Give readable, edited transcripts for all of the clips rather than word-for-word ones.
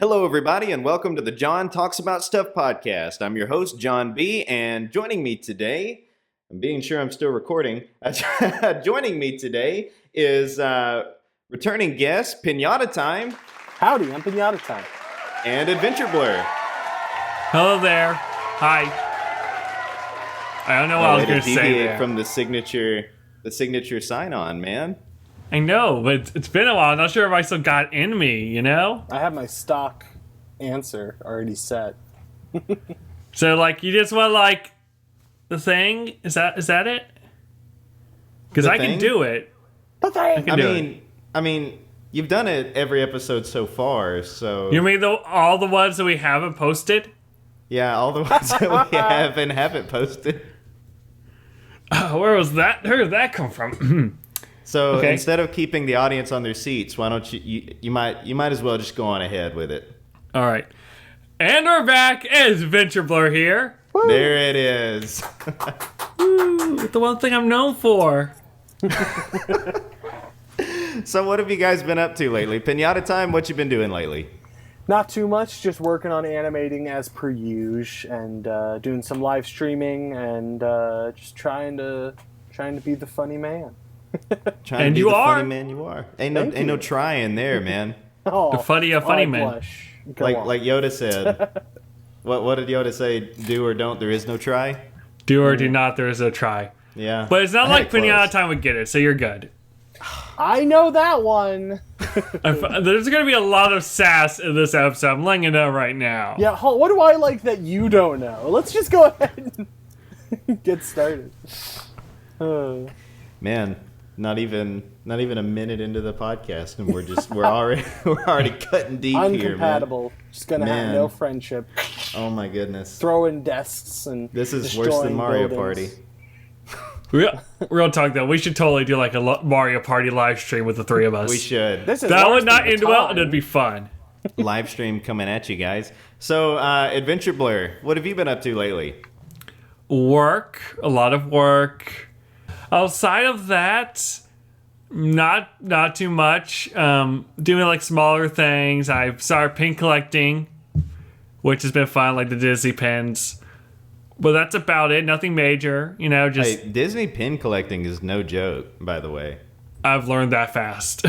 Hello, everybody, and welcome to the John Talks About Stuff podcast. I'm your host, John B., and joining me today, I'm being sure I'm still recording, joining me today is returning guest, Pinata Time. Howdy, I'm Pinata Time. And Adventureblur. Hello there. Hi. I don't know what I was going to say there. From the signature sign-on, man. I know, but it's been a while. I'm not sure if I still got in me, you know? I have my stock answer already set. So, you just want, the thing? Is that it? Because I can do it. I mean, you've done it every episode so far, so... You mean all the ones that we haven't posted? Yeah, all the ones that we have and haven't posted. Where did that come from? So instead of keeping the audience on their seats, why don't you might as well just go on ahead with it. All right. And we're back. It's Adventureblur here. Woo. There it is. Woo, the one thing I'm known for. So what have you guys been up to lately? Pinata Time, what you been doing lately? Not too much, just working on animating as per usual and doing some live streaming and just trying to be the funny man. Trying to be the funny man you are. Ain't no trying there, man. Oh, the funny man. Like Yoda said. What did Yoda say? Do or don't, there is no try? Do or do not, there is no try. Yeah. But it's not like Pinata Time would get it, so you're good. I know that one. There's going to be a lot of sass in this episode. I'm letting you know right now. Yeah, what do I like that you don't know? Let's just go ahead and get started. Man, not even a minute into the podcast, and we're already cutting deep here, man. Uncompatible. Just gonna have no friendship. Oh my goodness. Throwing desks and this is worse than Mario buildings. Party. Real talk though, we should totally do a Mario Party live stream with the three of us. We should. That would not end well, and it'd be fun. Live stream coming at you guys. So, Adventureblur, what have you been up to lately? Work, a lot of work. Outside of that, not too much. Doing smaller things. I started pin collecting, which has been fun, like the Disney pins. But that's about it. Nothing major, just... Hey, Disney pin collecting is no joke, by the way. I've learned that fast.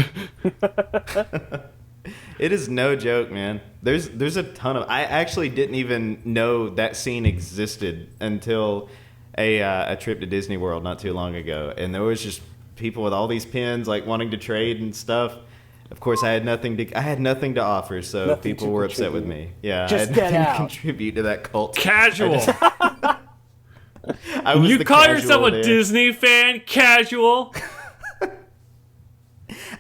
It is no joke, man. There's a ton of... I actually didn't even know that scene existed until a trip to Disney World not too long ago. And there was just people with all these pins, wanting to trade and stuff. Of course, I had nothing to offer, so people were upset with me. Yeah, just I had nothing to contribute to that cult. Casual. You call yourself a Disney fan? Casual.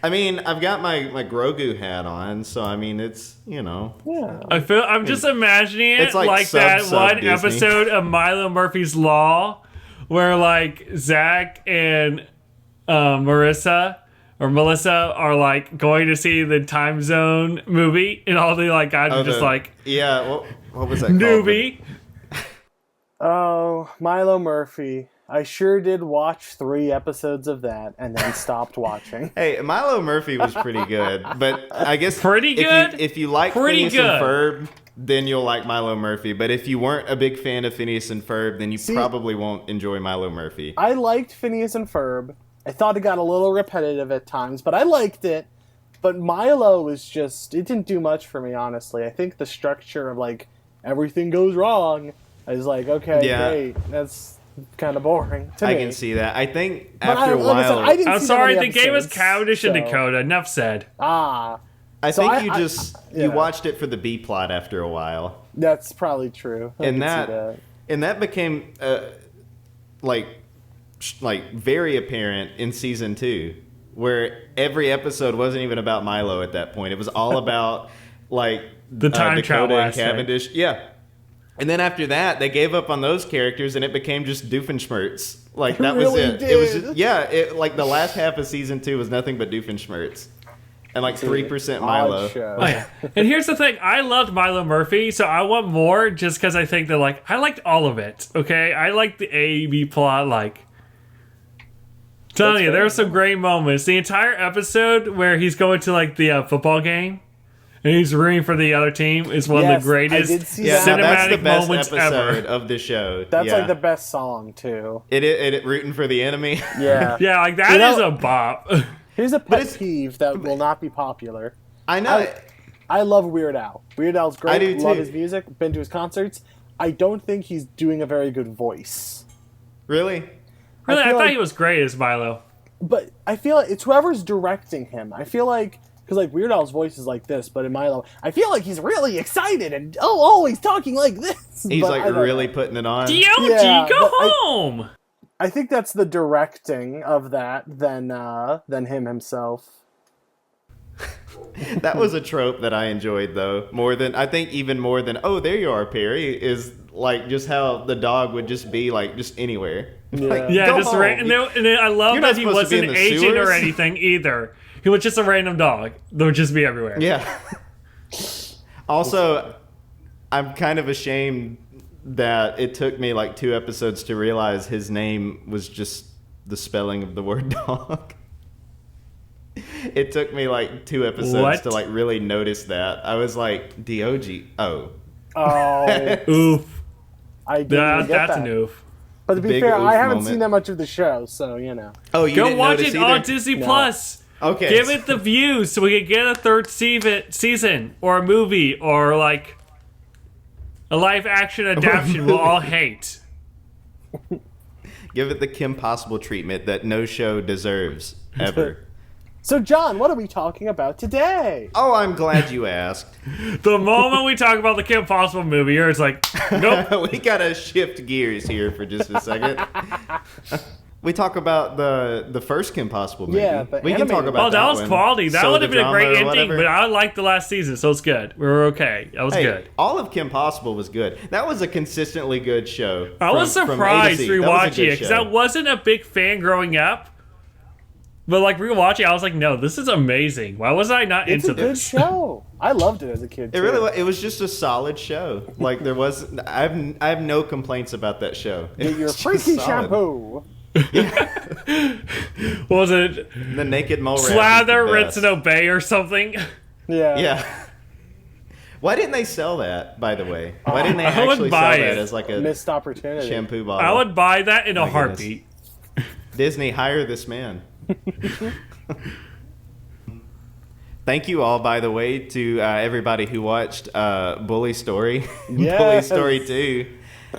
I mean, I've got my Grogu hat on, so I mean, it's Yeah. I'm just imagining it like that one Disney episode of Milo Murphy's Law, where Zach and Melissa are going to see the Time Zone movie, and all the guys are just yeah. What was that newbie? Oh, Milo Murphy. I sure did watch 3 episodes of that and then stopped watching. Hey, Milo Murphy was pretty good, but I guess pretty good. If you like Phineas and Ferb, then you'll like Milo Murphy. But if you weren't a big fan of Phineas and Ferb, then you probably won't enjoy Milo Murphy. I liked Phineas and Ferb. I thought it got a little repetitive at times, but I liked it. But Milo was just... It didn't do much for me, honestly. I think the structure of, everything goes wrong. I was okay, great. That's kind of boring to me. I can see that. I think after a while... I'm sorry, the game was Cavendish and Dakota. Enough said. I think you watched it for the B-plot after a while. That's probably true. And that became, very apparent in season 2, where every episode wasn't even about Milo at that point. It was all about the time travel and Cavendish. Yeah. And then after that, they gave up on those characters, and it became just Doofenshmirtz. That was it. Did. It was just, the last half of season 2 was nothing but Doofenshmirtz. And 3% Milo. Oh, yeah. And here's the thing. I loved Milo Murphy, so I want more just because I think that, I liked all of it, okay? I liked the A, B plot, telling you, there were some great moments. The entire episode where he's going to, the football game, and he's rooting for the other team is one of Yes, the greatest I did see Yeah, that. that's the cinematic best moments episode ever. of the show. That's yeah. like the best song too. It rooting for the enemy. Yeah. Yeah, like that You know- is a bop. Here's a pet it's- peeve that will not be popular. I know. I love Weird Al. Weird Al's great. I do, Love too. his music. Been to his concerts. I don't think he's doing a very good voice. Really? Really, I feel thought like- he was great as Milo. But I feel like it's whoever's directing him. I feel like because like Weird Al's voice is like this, but in Milo, I feel like he's really excited and he's talking like this. He's But like I don't really know. put it on. DOG, Yeah, go but home! I think that's the directing of that than him himself. That was a trope that I enjoyed though. Even more than oh there you are Perry is like just how the dog would just be like just anywhere. Like, Yeah, go just home. and then I love You're not that he supposed to be wasn't in an the agent or sewers. anything either. He was just a random dog that would just be everywhere. Yeah. Also, I'm kind of ashamed that it took me like 2 episodes to realize his name was just the spelling of the word dog. It took me like 2 episodes What? to like really notice that. I was like, D-O-G. Oh. Oh, Oof. I didn't even get That's that. an oof. But to be Big fair, oof I haven't moment. seen that much of the show, so you know. Oh, you Go didn't watch notice it either? on Disney No. Plus. Okay. Give it the views so we can get a third season or a movie or like a live action adaptation we'll all hate. Give it the Kim Possible treatment that no show deserves ever. So, John, what are we talking about today? Oh, I'm glad you asked. The moment we talk about the Kim Possible movie, you're just like, nope. We gotta shift gears here for just a second. We talk about the first Kim Possible movie. Yeah, the we can talk animated about Oh, that was one. quality. That So would the have been a drama great or ending, whatever. but I liked the last season, so it's good. We were okay. That was Hey, good. all of Kim Possible was good. That was a consistently good show. I was from A to surprised Z. That was a rewatching good it because show. I wasn't a big fan growing up. But like rewatching, I was like, no, this is amazing. Why was I not It's into a good this? show. I loved it as a kid. It really was. It was just a solid show. Like there was, I have no complaints about that show. It Get your was just freaky solid. shampoo. What was it? The naked mole rat was Slather, the rinse, best. and obey or something? Yeah. Yeah. Why didn't they sell that? By the way, why didn't they I would actually sell buy that it. as like a Missed opportunity. shampoo bottle? I would buy that in a My goodness. heartbeat. Disney, hire this man. Thank you all, by the way, to everybody who watched Bully Story, Bully Yes. Story 2.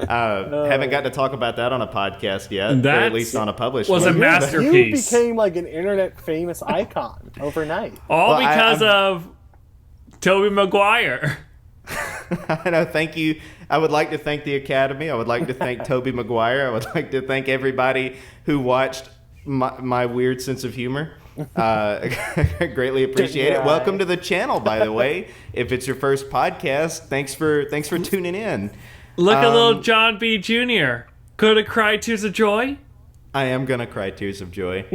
Haven't got to talk about that on a podcast yet, or That at least on a published was one. a masterpiece. You became like an internet famous icon overnight. All Well, because of Tobey Maguire. I know. Thank you. I would like to thank the Academy. I would like to thank Tobey Maguire. I would like to thank everybody who watched my weird sense of humor. Greatly appreciate it. Right. Welcome to the channel, by the way. If it's your first podcast, thanks for tuning in. Look at little John B. Jr. Could have cried tears of joy. I am gonna cry tears of joy.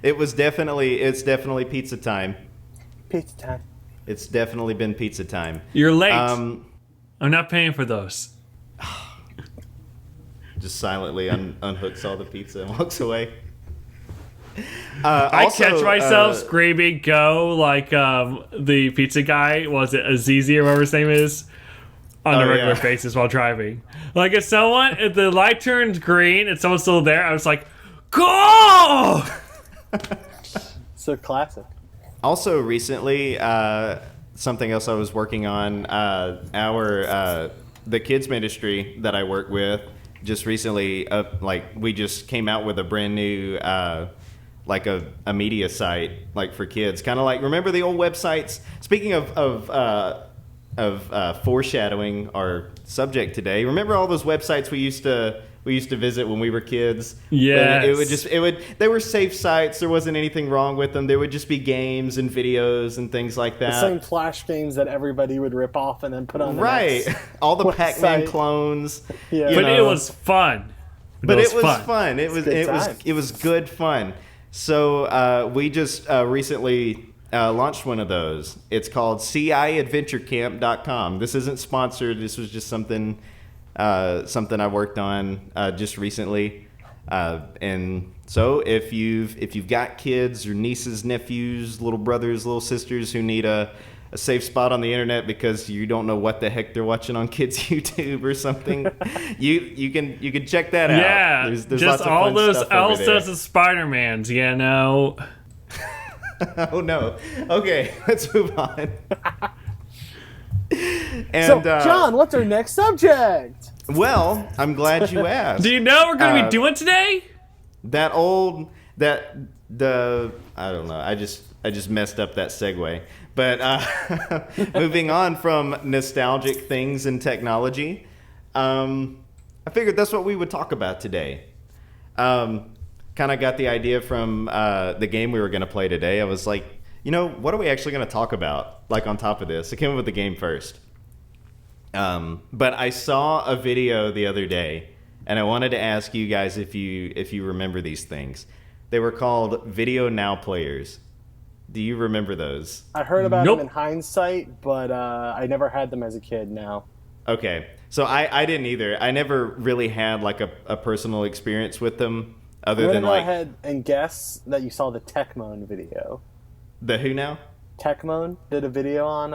It's definitely pizza time. Pizza time. It's definitely been pizza time. You're late. Um, I'm not paying for those. just silently unhooks all the pizza and walks away. I Also, catch myself screaming "Go!" like the pizza guy. Was it Azizi or whatever his name is? On a Oh, regular yeah. basis while driving. Like if the light turns green and someone's still there, I was like, "Go!" So classic. Also, recently, something else I was working on, the kids ministry that I work with just recently, we just came out with a brand new, like a media site, like for kids. Kind of like, remember the old websites? Speaking of foreshadowing our subject today, remember all those websites we used to visit when we were kids? Yes. They were safe sites. There wasn't anything wrong with them. There would just be games and videos and things like The that. same Flash games that everybody would rip off and then put on the Right. next All the website. Pac-Man clones. Yeah. you But know. it was fun. But it was fun. It was good times. good fun. So we just recently launched one of those. It's called CIAdventurecamp.com. This isn't sponsored. This was just something I worked on just recently. And so if you've got kids or nieces, nephews, little brothers, little sisters who need a safe spot on the internet because you don't know what the heck they're watching on kids' YouTube or something, you can check that out. Yeah, There's just lots of all fun those stuff over there. Elsas and Spider-Mans, you know. Oh no. Okay, let's move on. And, So, John, what's our next subject? well, I'm glad you asked. Do you know what we're going to be doing today? I don't know. I just messed up that segue. But moving on from nostalgic things and technology, I figured that's what we would talk about today. Kind of got the idea from the game we were going to play today. I was like, what are we actually going to talk about? Like on top of this, I came up with the game first. But I saw a video the other day, and I wanted to ask you guys if you remember these things. They were called Video Now Players. Do you remember those? I heard about Nope. them in hindsight, but I never had them as a kid. No. Okay, so I didn't either. I never really had like a personal experience with them, other I'm than gonna go like ahead and guess that you saw the Techmoan video. the Who Now. Techmoan did a video on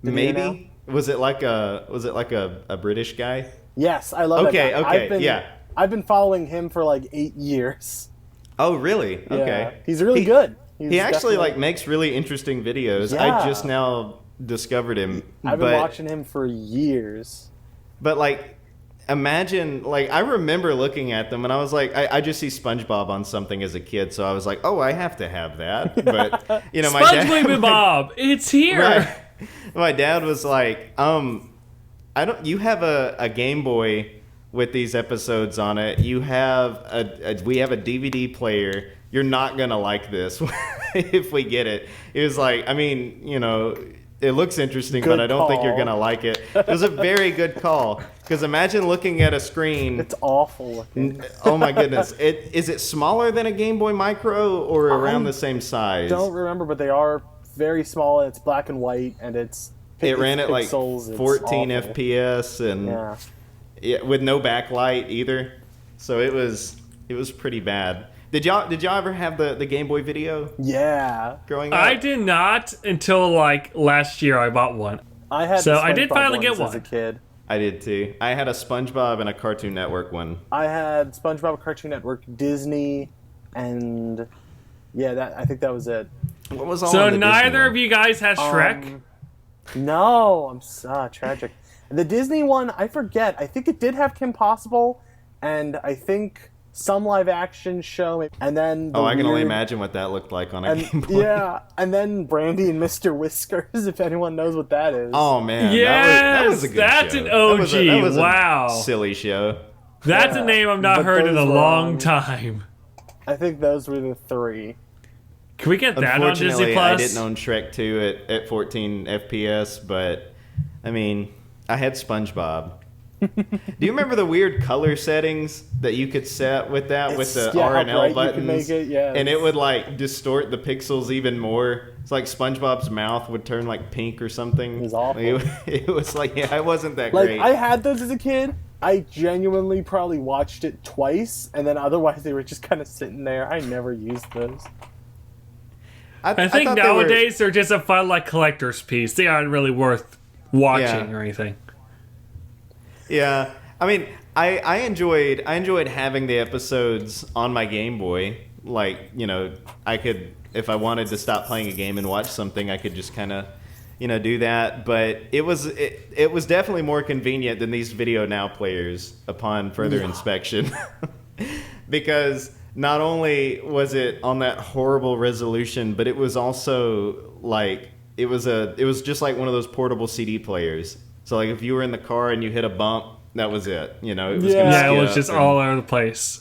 Video Now? Maybe was it like a British guy? Yes, I love Okay, that guy. okay, yeah. I've been following him for like 8 years. Oh, really? Yeah. Okay. He's really good. He's He actually definitely- makes really interesting videos. Yeah. I just now discovered him. I've been but, watching him for years. But like, imagine I remember looking at them and I was like, I just see SpongeBob on something as a kid, so I was like, oh, I have to have that. But my SpongeBob dad, Bob, it's here. right. My dad was like, you have a Game Boy with these episodes on it. You have we have a DVD player. You're not gonna like this if we get it. It was like, it looks interesting, Good but I don't think you're call. gonna like it. It was a very good call, because imagine looking at a screen. It's awful looking. Oh my goodness! Is it smaller than a Game Boy Micro or around the same size? Don't remember, but they are very small, and it's black and white, and it ran at like pixels. It's 14 awful. FPS and Yeah. yeah, with no backlight either. So it was pretty bad. Did y'all ever have the Game Boy video Yeah. growing up? I did not until like last year I bought one. I had So the I did SpongeBob finally get ones as a one. kid. I did too. I had a SpongeBob and a Cartoon Network one. I had SpongeBob, Cartoon Network, Disney, and yeah, I think that was it. What was all So on the Disney neither one? of you guys had Shrek? No, I'm so tragic. The Disney one, I forget. I think it did have Kim Possible, and I think some live action show, and then I can only imagine what that looked like on a Game Boy. Yeah, and then Brandy and Mr. Whiskers, if anyone knows what that is. Oh man, that was a good That's show. an That was OG. a Wow. silly show. That's Yeah, a name I've not but heard in a those were long on- time. I think those were the three. Can we get that on Disney Unfortunately, Plus? I didn't own Shrek 2 at 14 FPS, but I mean, I had SpongeBob. Do you remember the weird color settings that you could set with that, with the Yeah, R how and L bright you buttons? could make it, yes. And it would like distort the pixels even more. It's like SpongeBob's mouth would turn like pink or something. It was awful. It was like, yeah, it wasn't that Like, great. I had those as a kid. I genuinely probably watched it twice, and then otherwise they were just kind of sitting there. I never used those. I think thought they were- nowadays they're just a fun like collector's piece. They aren't really worth watching Yeah. or anything. Yeah, I mean, I enjoyed having the episodes on my Game Boy. Like, I could, if I wanted to stop playing a game and watch something, I could just kind of, do that. But it was definitely more convenient than these Video Now players upon further inspection, because not only was it on that horrible resolution, but it was also like it was just like one of those portable CD players. So like if you were in the car and you hit a bump, that was it. It was Yeah. gonna Yeah, it was skip just and- all over the place.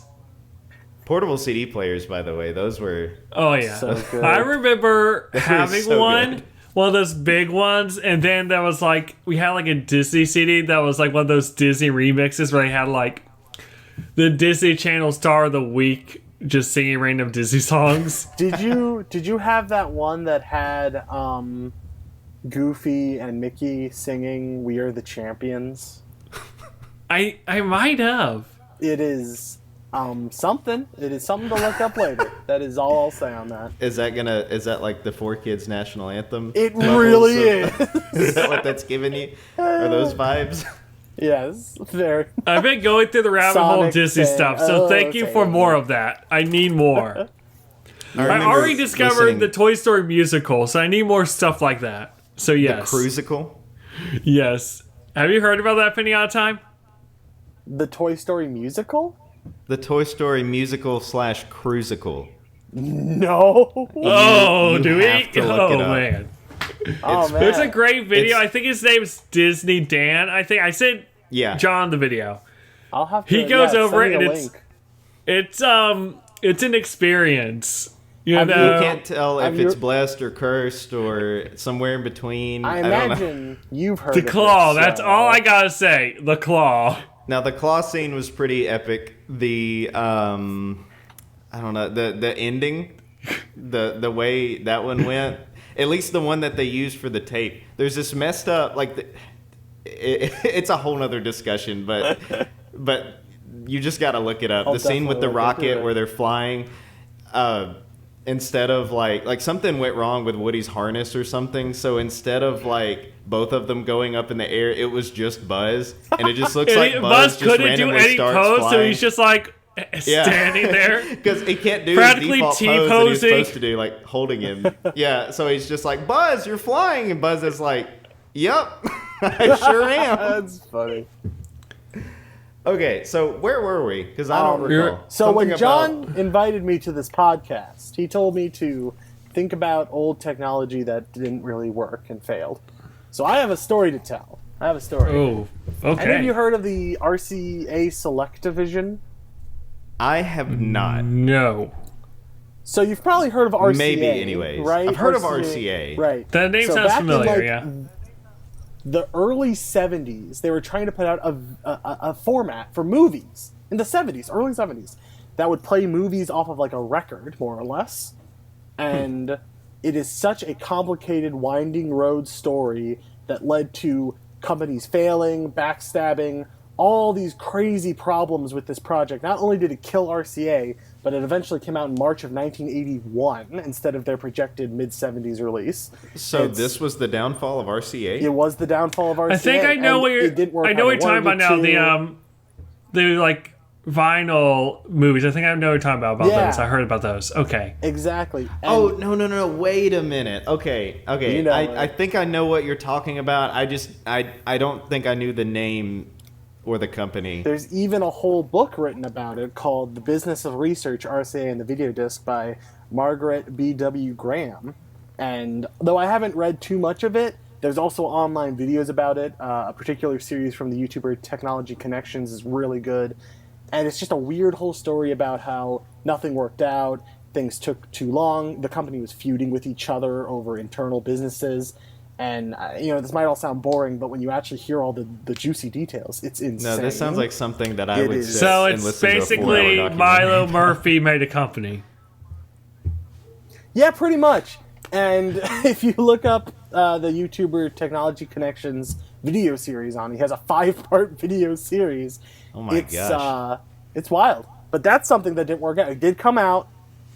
Portable CD players, by the way, those were Oh yeah, So good. I remember were having so one. good. One of those big ones, and then there was like we had like a Disney CD that was like one of those Disney remixes where they had like the Disney Channel Star of the Week just singing random Disney songs. Did you have that one that had Goofy and Mickey singing "We Are the Champions"? I might have. It is Something. It is something to look up later. That is all I'll say on that. Is that like the 4Kids national anthem? It really is. Is that what that's giving you? Are those vibes? Yes, very. I've been going through the rabbit hole of Sonic Disney fan. stuff, so thank you for Okay. more of that. I need more. I remember already discovered listening- the Toy Story musical, so I need more stuff like that. So yes, Cruisicle? yes. Have you heard about that Pinata Time? The Toy Story musical? The Toy Story musical / cruisicle. No. Oh, you do have we? to look Oh it up. man, Oh man. it's a great video. It's- I think his name's Disney Dan. I think I sent Yeah. John the video. I'll have to. He goes yeah, over send it me and a it's link. it's an experience. You Have know, You can't tell Have if you- it's blessed or cursed or somewhere in between. I don't know. imagine you've heard the of claw. this, That's so- all I gotta say. The claw. Now the claw scene was pretty epic. The I don't know, the ending, the way that one went. At least the one that they used for the tape. There's this messed up it's a whole nother discussion, but you just got to look it up. I'll The scene with the definitely look into rocket it. where they're flying. Instead of like something went wrong with Woody's harness or something, so instead of like both of them going up in the air, it was just Buzz, and it just looks like And Buzz just couldn't do randomly any starts pose, flying. so he's just like standing there. Because he can't do Practically his default pose that he's T-posing. supposed to do, like holding him. Yeah, so he's just like, Buzz, you're flying, and Buzz is like, yep, I sure am. That's funny. Okay, so where were we? Because I don't You're- recall. So when Something John about- invited me to this podcast, he told me to think about old technology that didn't really work and failed. So I have a story to tell. I have a story. Oh, Any of okay. you heard of the RCA SelectaVision? I have not. No. So you've probably heard of RCA, Maybe, anyways. right? I've heard of RCA. Right. That name So sounds back in, familiar, like, yeah. The early 70s, they were trying to put out a format for movies in the 70s, early 70s, that would play movies off of like a record, more or less. And it is such a complicated, winding road story that led to companies failing, backstabbing, all these crazy problems with this project. Not only did it kill RCA, but it eventually came out in March of 1981 instead of their projected mid-70s release. So It's- this was the downfall of RCA? It was the downfall of RCA. I think I know and what it didn't work I know how what they you're talking about wanted now. it to. The like vinyl movies. I think I know what you're talking about Yeah. those. I heard about those. Okay. Exactly. And Oh, no, wait a minute. Okay. You know I it. think I know what you're talking about. I don't think I knew the name or the company. there's even a whole book written about it called The Business of Research, RCA and the Video Disc by Margaret B.W. Graham. And though I haven't read too much of it, there's also online videos about it. A particular series from the YouTuber Technology Connections is really good. And it's just a weird whole story about how nothing worked out, things took too long, the company was feuding with each other over internal businesses. And, this might all sound boring, but when you actually hear all the juicy details, it's insane. No, this sounds like something that I It would is. sit So and it's listen to a 4-hour basically documentary. Milo Murphy made a company. Yeah, pretty much. And if you look up the YouTuber Technology Connections video series on, he has a 5-part video series. Oh my gosh. It's wild. But that's something that didn't work out. It did come out.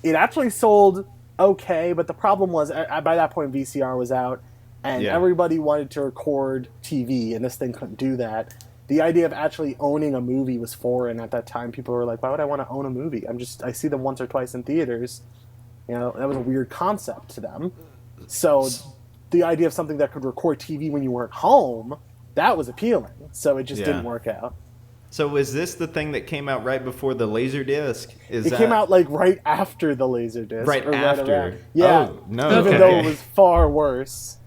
It actually sold okay, but the problem was by that point VCR was out, and Yeah. everybody wanted to record TV, and this thing couldn't do that. The idea of actually owning a movie was foreign at that time. People were like, "Why would I want to own a movie? I see them once or twice in theaters." That was a weird concept to them. So the idea of something that could record TV when you weren't home, that was appealing. So it just Yeah. didn't work out. So was this the thing that came out right before the Laserdisc? It came out like right after the Laserdisc. Right or after? around. Yeah. Oh, no. Even Okay. though it was far worse.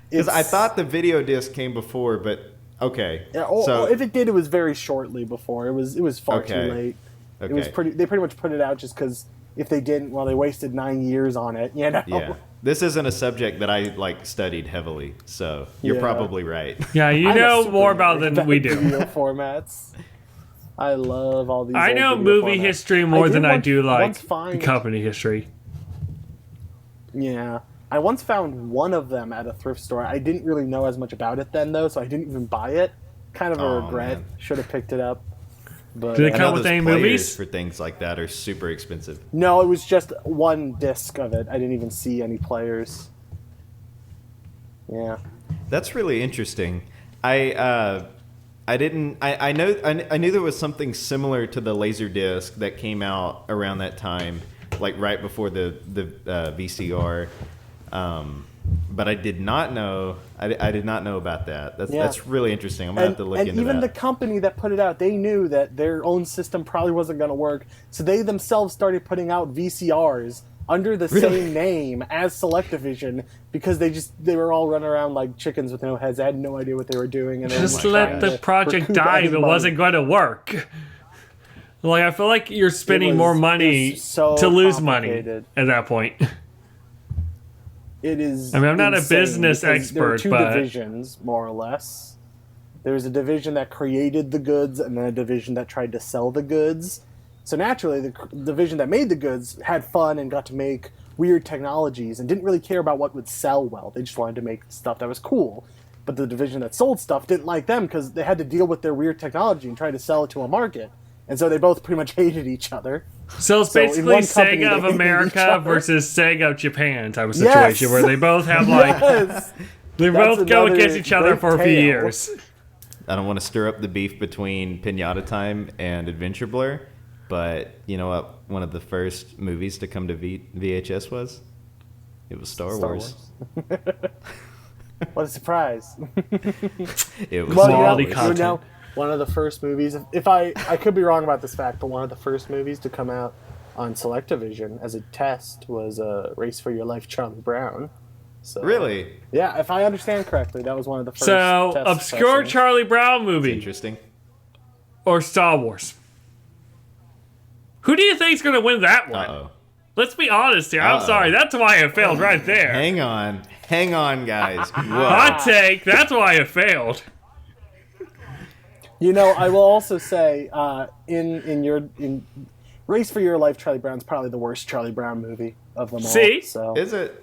Because I It's- thought the video disc came before, but okay. Yeah, so if it did, it was very shortly before. It was far Okay. too late. It was Okay. they pretty much put it out just because if they didn't, well, they wasted 9 years on it. yeah, this isn't a subject that I studied heavily, so you're Yeah. probably right. Yeah, you I'm a know super more about nerd than we do. Video formats. I love all these. I old know video movie formats. history more did than I once- do once find- company history. Yeah, I once found one of them at a thrift store. I didn't really know as much about it then, though, so I didn't even buy it. Kind of a Oh, regret. man. Should have picked it up. But Did it I come know with those any players movies? for things like that are super expensive. no, it was just one disc of it. I didn't even see any players. Yeah. That's really interesting. I didn't. I know. I knew there was something similar to the Laserdisc that came out around that time, like right before the VCR. But I did not know. I did not know about that. That's really interesting. I'm gonna have to look into that. And even the company that put it out, they knew that their own system probably wasn't going to work, so they themselves started putting out VCRs under the same name as SelectaVision because they were all running around like chickens with no heads. I had no idea what they were doing, and they Just were let trying the to project recoup die any if it money. wasn't going to work. Like, I feel like you're spending more money it was so to lose money complicated. at that point. It is. I mean, I'm not a insane business because there were expert, two but- divisions, more or less. There was a division that created the goods, and then a division that tried to sell the goods. So naturally, the division that made the goods had fun and got to make weird technologies and didn't really care about what would sell well. They just wanted to make stuff that was cool. But the division that sold stuff didn't like them because they had to deal with their weird technology and try to sell it to a market. And so they both pretty much hated each other. So it's So in basically one company, Sega of they hated each America other. versus Sega of Japan type of Yes! situation where they both have like Yes! they That's both go another against each other great for a few tale. years. I don't want to stir up the beef between Pinata Time and Adventure Blur, but you know what? One of the first movies to come to VHS was? It was Star Wars. What a surprise. It was Well, Quality you know, content. one of the first movies, if I could be wrong about this fact, but one of the first movies to come out on SelectaVision as a test was Race for Your Life, Charlie Brown. So, Really? Yeah, if I understand correctly, that was one of the first So test obscure sessions. Charlie Brown movie Interesting. or Star Wars. Who do you think's going to win that one? Uh-oh. Let's be honest here. I'm Uh-oh. sorry. That's why it failed right there. Hang on, guys. Whoa. Hot take. That's why it failed. You know, I will also say, in Race for Your Life, Charlie Brown's probably the worst Charlie Brown movie of them all. See? So Is it?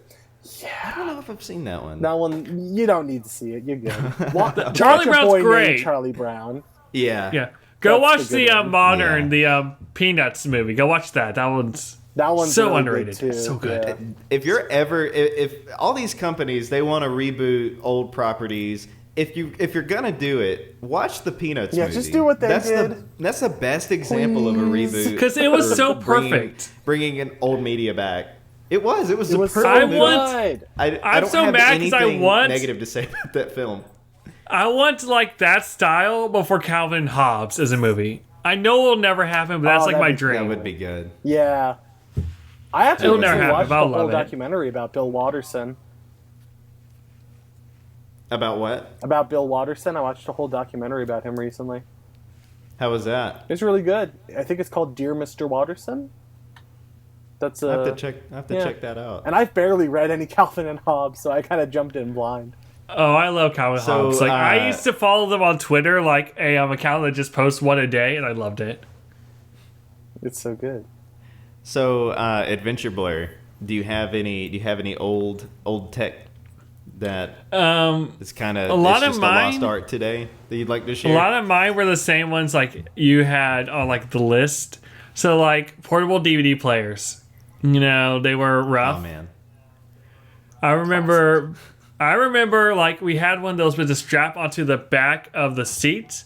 Yeah, I don't know if I've seen that one. that one, you don't need to see it. You're good. Charlie Watch A Brown's Boy Named great. Charlie Brown. Yeah. Yeah. Go That's watch the the good one. Modern, the Peanuts movie. Go watch that. That one's That one's so really underrated. Good too. So good. Yeah. If you're ever, if all these companies they want to reboot old properties, if you're gonna do it, watch the Peanuts Yeah, movie. just do what they did. That's the best example of a reboot. 'Cause it was for so perfect. Bringing an old media back. It was It the was so perfect I movie. want- good. I I'm don't so have mad 'cause I anything want- negative to say about that film. I want like that style before Calvin and Hobbes as a movie. I know it'll never happen, but that's Oh, like that'd my be- dream. That would be good. Yeah. I actually It'll never recently happen, watched but the I'll whole love it. documentary about Bill Watterson. About what? About Bill Watterson. I watched a whole documentary about him recently. How was that? It's really good. I think it's called Dear Mr. Watterson. That's I have to check that out. And I've barely read any Calvin and Hobbes, so I kind of jumped in blind. Oh, I love Calvin and So, Hobbes. Like I uh, used to follow them on Twitter, like a account that just posts one a day, and I loved it. It's so good. So, Adventure Blur. Do you have any old tech that is kind of a lot of just mine- a lost art today that you'd like to A share? lot of mine were the same ones like you had on like the list. So like portable DVD players. You know, they were rough. Oh man. I remember like we had one of those with the strap onto the back of the seat,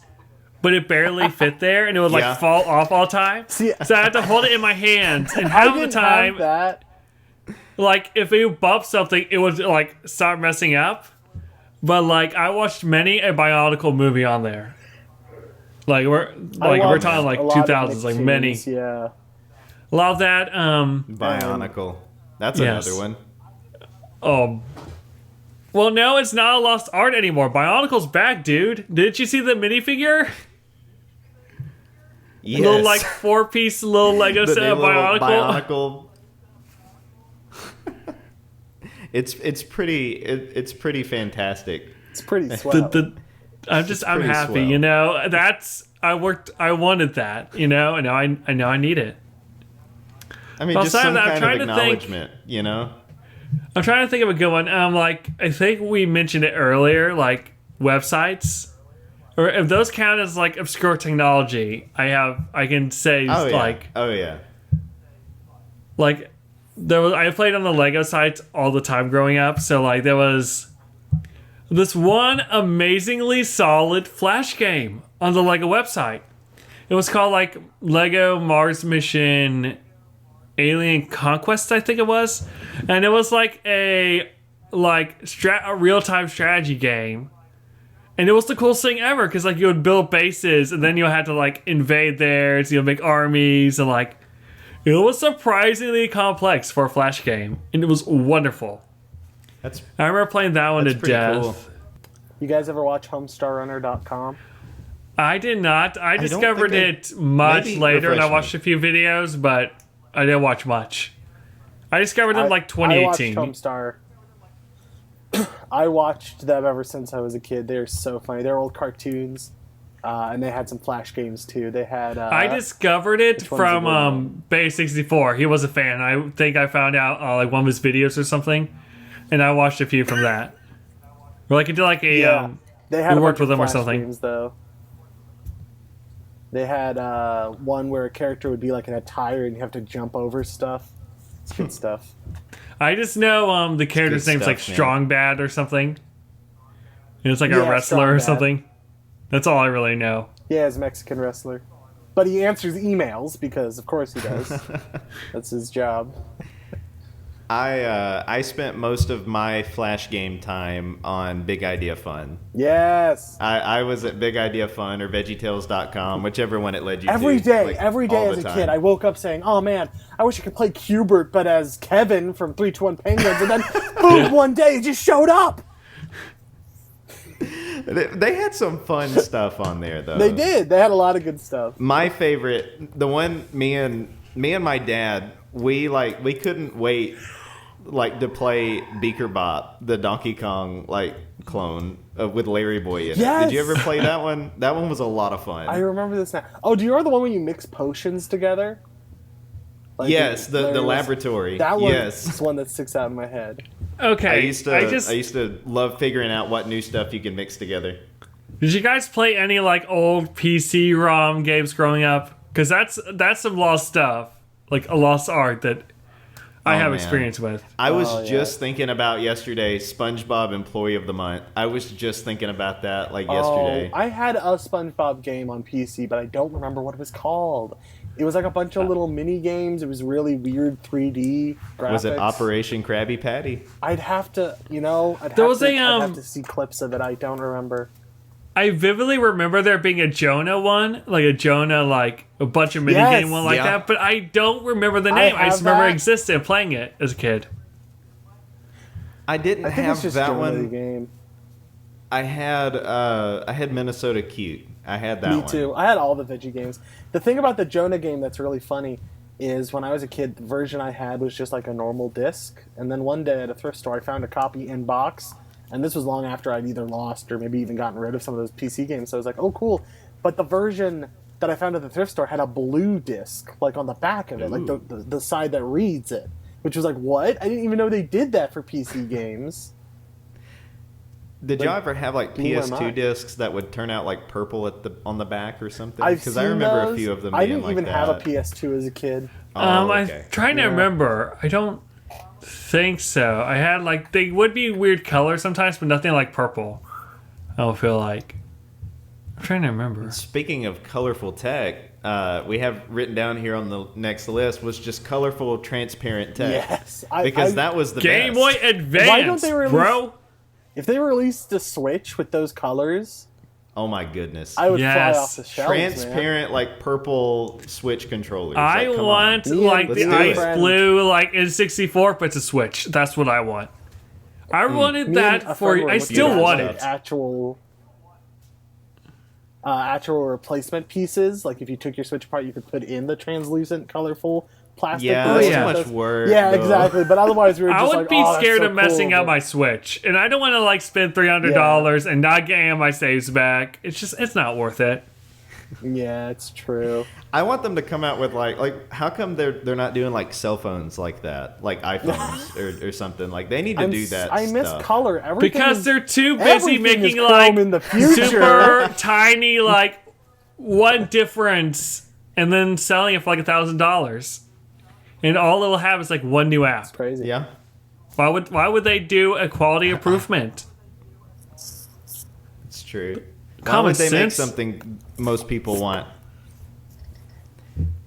but it barely fit there and it would like Yeah. fall off all the time. See, So I had to hold it in my hands and I half the didn't time have that. like if you bump something it would like start messing up. But like I watched many a Bionicle movie on there. Like we're watched talking like a lot of 2000s, like many. Nicktoons, Yeah. Love that. Bionicle. That's Yes. another one. Well, no, it's not a lost art anymore. Bionicle's back, dude. Didn't you see the minifigure? Yes. Little like 4-piece little Lego The set new of little Bionicle. it's pretty fantastic. It's pretty swell. I'm pretty happy, swell. you know. I wanted that, you know, and now I need it. I mean, Well, just aside some of that, I'm kind of trying to think- acknowledgement, you know? I'm trying to think of a good one. Like I think we mentioned it earlier, like websites. or if those count as like obscure technology, I can say Oh yeah. like Oh yeah. I played on the Lego sites all the time growing up, so like there was this one amazingly solid Flash game on the Lego website. It was called like Lego Mars Mission Alien Conquest, I think it was, and it was like a real-time strategy game. And it was the coolest thing ever because like you would build bases and then you had to like invade theirs, make armies, and like it was surprisingly complex for a Flash game, and it was wonderful. I remember playing that one to death. Cool. You guys ever watch HomestarRunner.com? I did not. I discovered it much later, and I watched a few videos, but I didn't watch much. I discovered them like 2018. I watched Homestar. I watched them ever since I was a kid. They're so funny. They're old cartoons, and they had some Flash games too. They had. I discovered it from Base 64. He was a fan. I think I found out like one of his videos or something, and I watched a few from that. Or like it did like a. They had we worked with them Flash or something. Games, though. They had one where a character would be like in a tire and you have to jump over stuff. It's good stuff. I just know the character's name's like Strong Bad or something. And it's like a wrestler or something. That's all I really know. Yeah, he's a Mexican wrestler. But he answers emails because, of course, he does. That's his job. I spent most of my Flash game time on Big Idea Fun. Yes. I was at Big Idea Fun or VeggieTales.com, whichever one it led you every to. Day as a kid, I woke up saying, "Oh man, I wish I could play Q*bert, but as Kevin from 321 Penguins," and then boom, one day it just showed up. They had some fun stuff on there, though. They did. They had a lot of good stuff. My favorite, the one me and my dad, we couldn't wait to play Beaker Bop, the Donkey Kong clone with Larry Boy in it. Did you ever play that one? That one was a lot of fun. I remember this now. Oh, do you remember the one where you mix potions together? Yes, the laboratory. That one is one that sticks out in my head. Okay, I used to love figuring out what new stuff you can mix together. Did you guys play any old PC ROM games growing up? Because that's some lost stuff, like a lost art that I have experience with. I was just thinking about yesterday, SpongeBob Employee of the Month. I was just thinking about that yesterday. I had a SpongeBob game on PC, but I don't remember what it was called. It was like a bunch of little mini games. It was really weird 3D graphics. Was it Operation Krabby Patty? I'd have to, I'd have to see clips of it. I don't remember. I vividly remember there being a Jonah one, a bunch of minigame one that, but I don't remember the name. I just remember it existed and playing it as a kid. I didn't have that one. Game. I had Minnesota Cute. I had that one. Me too. I had all the Veggie games. The thing about the Jonah game that's really funny is when I was a kid, the version I had was just like a normal disc, and then one day at a thrift store I found a copy in box. And this was long after I'd either lost or maybe even gotten rid of some of those PC games. So I was like, oh, cool. But the version that I found at the thrift store had a blue disc, on the back of it, the side that reads it. Which was like, what? I didn't even know they did that for PC games. Did y'all ever have PS2 discs that would turn out purple on the back or something? Because I remember a few of them being I didn't even have a PS2 as a kid. I'm trying to remember. I don't think so. I had they would be weird colors sometimes, but nothing like purple. I don't feel like. I'm trying to remember. Speaking of colorful tech, we have written down here on the next list was just colorful, transparent tech. Yes, because that was the Game best. Boy Advance. Why don't they release, bro? If they released a Switch with those colors, oh my goodness, I would fly off the shelves. Transparent, purple Switch controllers. I want the ice blue, N64, but it's a Switch. That's what I want. I wanted that for. I still want it. Actual replacement pieces. If you took your Switch apart, you could put in the translucent, colorful plastic. Yeah, that's too much work. Yeah, exactly. But otherwise, we were just I would be scared of messing up my Switch, and I don't want to spend $300 and not getting my saves back. It's not worth it. Yeah, it's true. I want them to come out with like how come they're not doing like cell phones like that, like iPhones or something? Like they need to do that. I miss stuff. color. Everything Because is, they're too busy everything making is chrome like in the future. super tiny like one difference and then selling it for like $1,000. And all it'll have is like one new app. Crazy. Yeah, Why would they do a quality improvement? it's true. Why Common would they make sense. something most people want?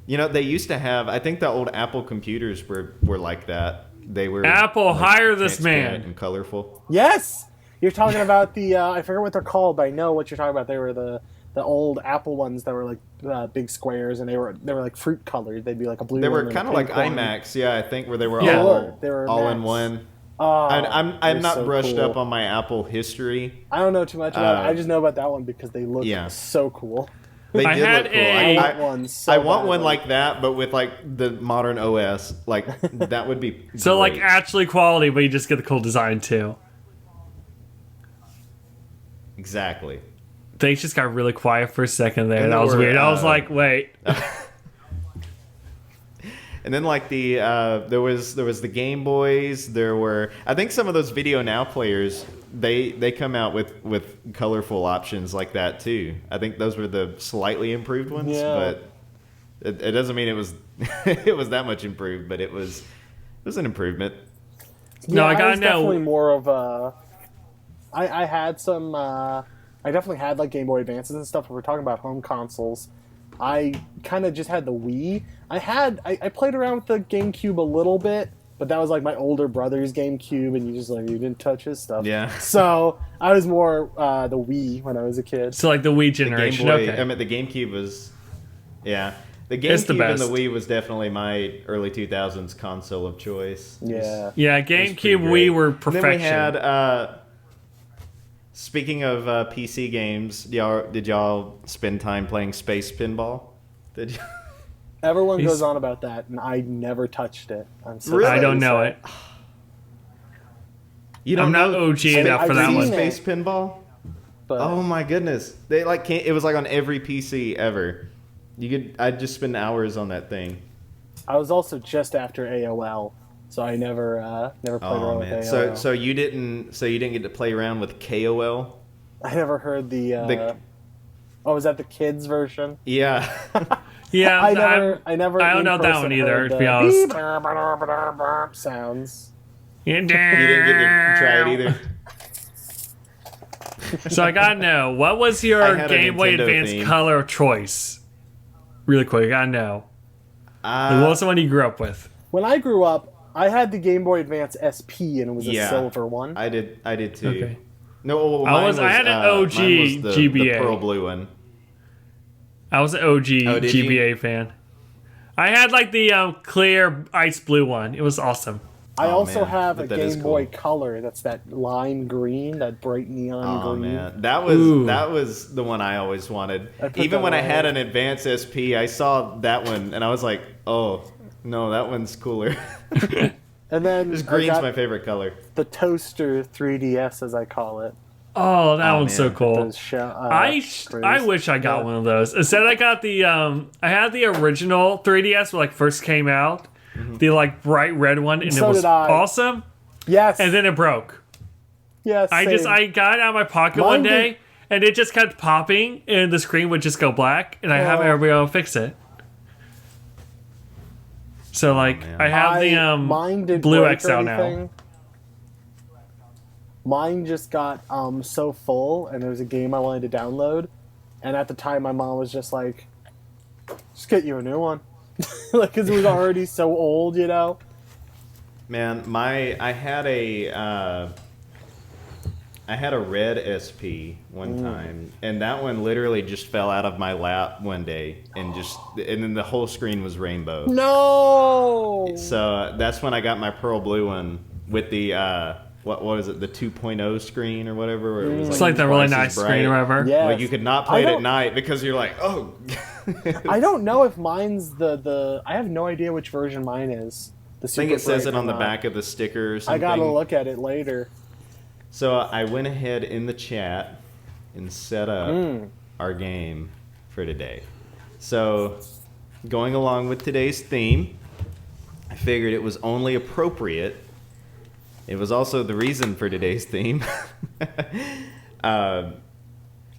You know, they used to have. I think the old Apple computers were like that. They were Apple, like, hire this transparent man. and colorful. Yes, you're talking about the. I forget what they're called, but I know what you're talking about. They were the old Apple ones that were like big squares, and they were like fruit colored. They'd be like a blue. They one were and a kind of like pink one. iMacs, yeah. I think where they were Yeah. They were all in Macs. one. Oh, I'm they're not so brushed cool. up on my Apple history. I don't know too much about it. Uh, I just know about that one because they look yeah. so cool. They I did had look cool. a- I want one so I want one badly. like that, but with like the modern OS. Like that would be So like great. actually quality, but you just get the cool design too. Exactly. Things just got really quiet for a second there. And That there was were, weird. I was like, wait. And then like the there was the Game Boys. There were, I think, some of those Video Now players. They come out with colorful options like that too. I think those were the slightly improved ones, Yeah. but it doesn't mean it was it was that much improved. But it was an improvement. No, I gotta was know- definitely more of a. I had some. I definitely had like Game Boy Advances and stuff. If we're talking about home consoles, I kind of just had the Wii. I played around with the GameCube a little bit, but that was like my older brother's GameCube, and you didn't touch his stuff. Yeah. So I was more the Wii when I was a kid. So like the Wii The Game generation. Boy. Okay. I mean, the GameCube was, yeah. The It's the GameCube and the best. Wii was definitely my early 2000s console of choice. Yeah. Yeah, pretty GameCube, great. Wii were And perfection. then we had, speaking of PC games, did y'all spend time playing Space Pinball? Did you? Everyone He's- goes on about that, and I never touched it. I'm so Really? I don't know it. You I'm not know OG enough for I've that seen one. it. Space Pinball? But Oh my goodness! They like can't. It was like on every PC ever. I'd just spend hours on that thing. I was also just after AOL, so I never played Oh around man! with AOL. So you didn't get to play around with KOL? I never heard the. Oh, was that the kids version? Yeah. Yeah, I never. I don't know that one in-person either, heard to be the honest. beep, brr, brr, brr, brr sounds. You didn't get to try it either. So I gotta know, what was I your had a Game Boy Nintendo Advance theme. color of choice? Really quick, I gotta know. Like, what was the one you grew up with? When I grew up, I had the Game Boy Advance SP, and it was a Yeah. silver one. I did too. Okay. No, I had an OG mine was the GBA. pearl blue one. I was an OG Oh, did you? GBA fan. I had like the clear ice blue one. It was awesome. I Oh, also man. have a That is Game Boy cool. Color. That's that lime green, that bright neon Oh green. man, that Ooh. was the one I always wanted. I put Even that when I on had it. an Advance SP, I saw that one and I was like, oh no, that one's cooler. And then Just I green's got my favorite color. the Toaster 3DS, as I call it. Oh, that Oh, one's so man. cool. Those I screws. wish I got Yeah. one of those. Instead, I got the I had the original 3DS when like first came out, the like bright red one, and So it was did I. awesome. Yes. And then it broke. yes. I same. got it out of my pocket Mine one did- day, and it just kept popping, and the screen would just go black, and I haven't Oh. ever been able to fix it. So like man. I have the mine did Blue break or XL now. anything. Mine just got so full, and there was a game I wanted to download, and at the time my mom was just like, "Just get you a new one," like because it was already so old, you know. Man, I had a red SP one time, and that one literally just fell out of my lap one day, and then the whole screen was rainbow. No. So that's when I got my pearl blue one with the what was it, the 2.0 screen or whatever. Where it was it's like that really twice as nice bright. screen or whatever. Yeah. Like you could not I play it at don't- night because you're like, oh. I don't know if mine's the. I have no idea which version mine is. The I think super it says bright it on or the not. back of the sticker or something. I gotta look at it later. So I went ahead in the chat and set up our game for today. So, going along with today's theme, I figured it was only appropriate. It was also the reason for today's theme.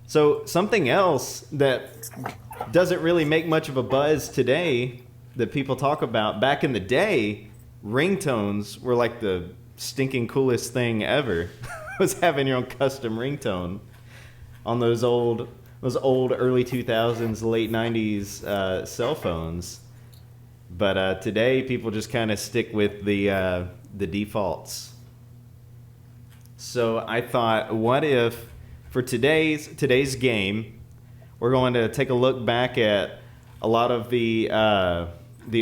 So something else that doesn't really make much of a buzz today that people talk about, back in the day, ringtones were like the stinking coolest thing ever. Was having your own custom ringtone on those old early 2000s, late 90s cell phones. But today, people just kind of stick with the defaults. So I thought, what if for today's game, we're going to take a look back at a lot of the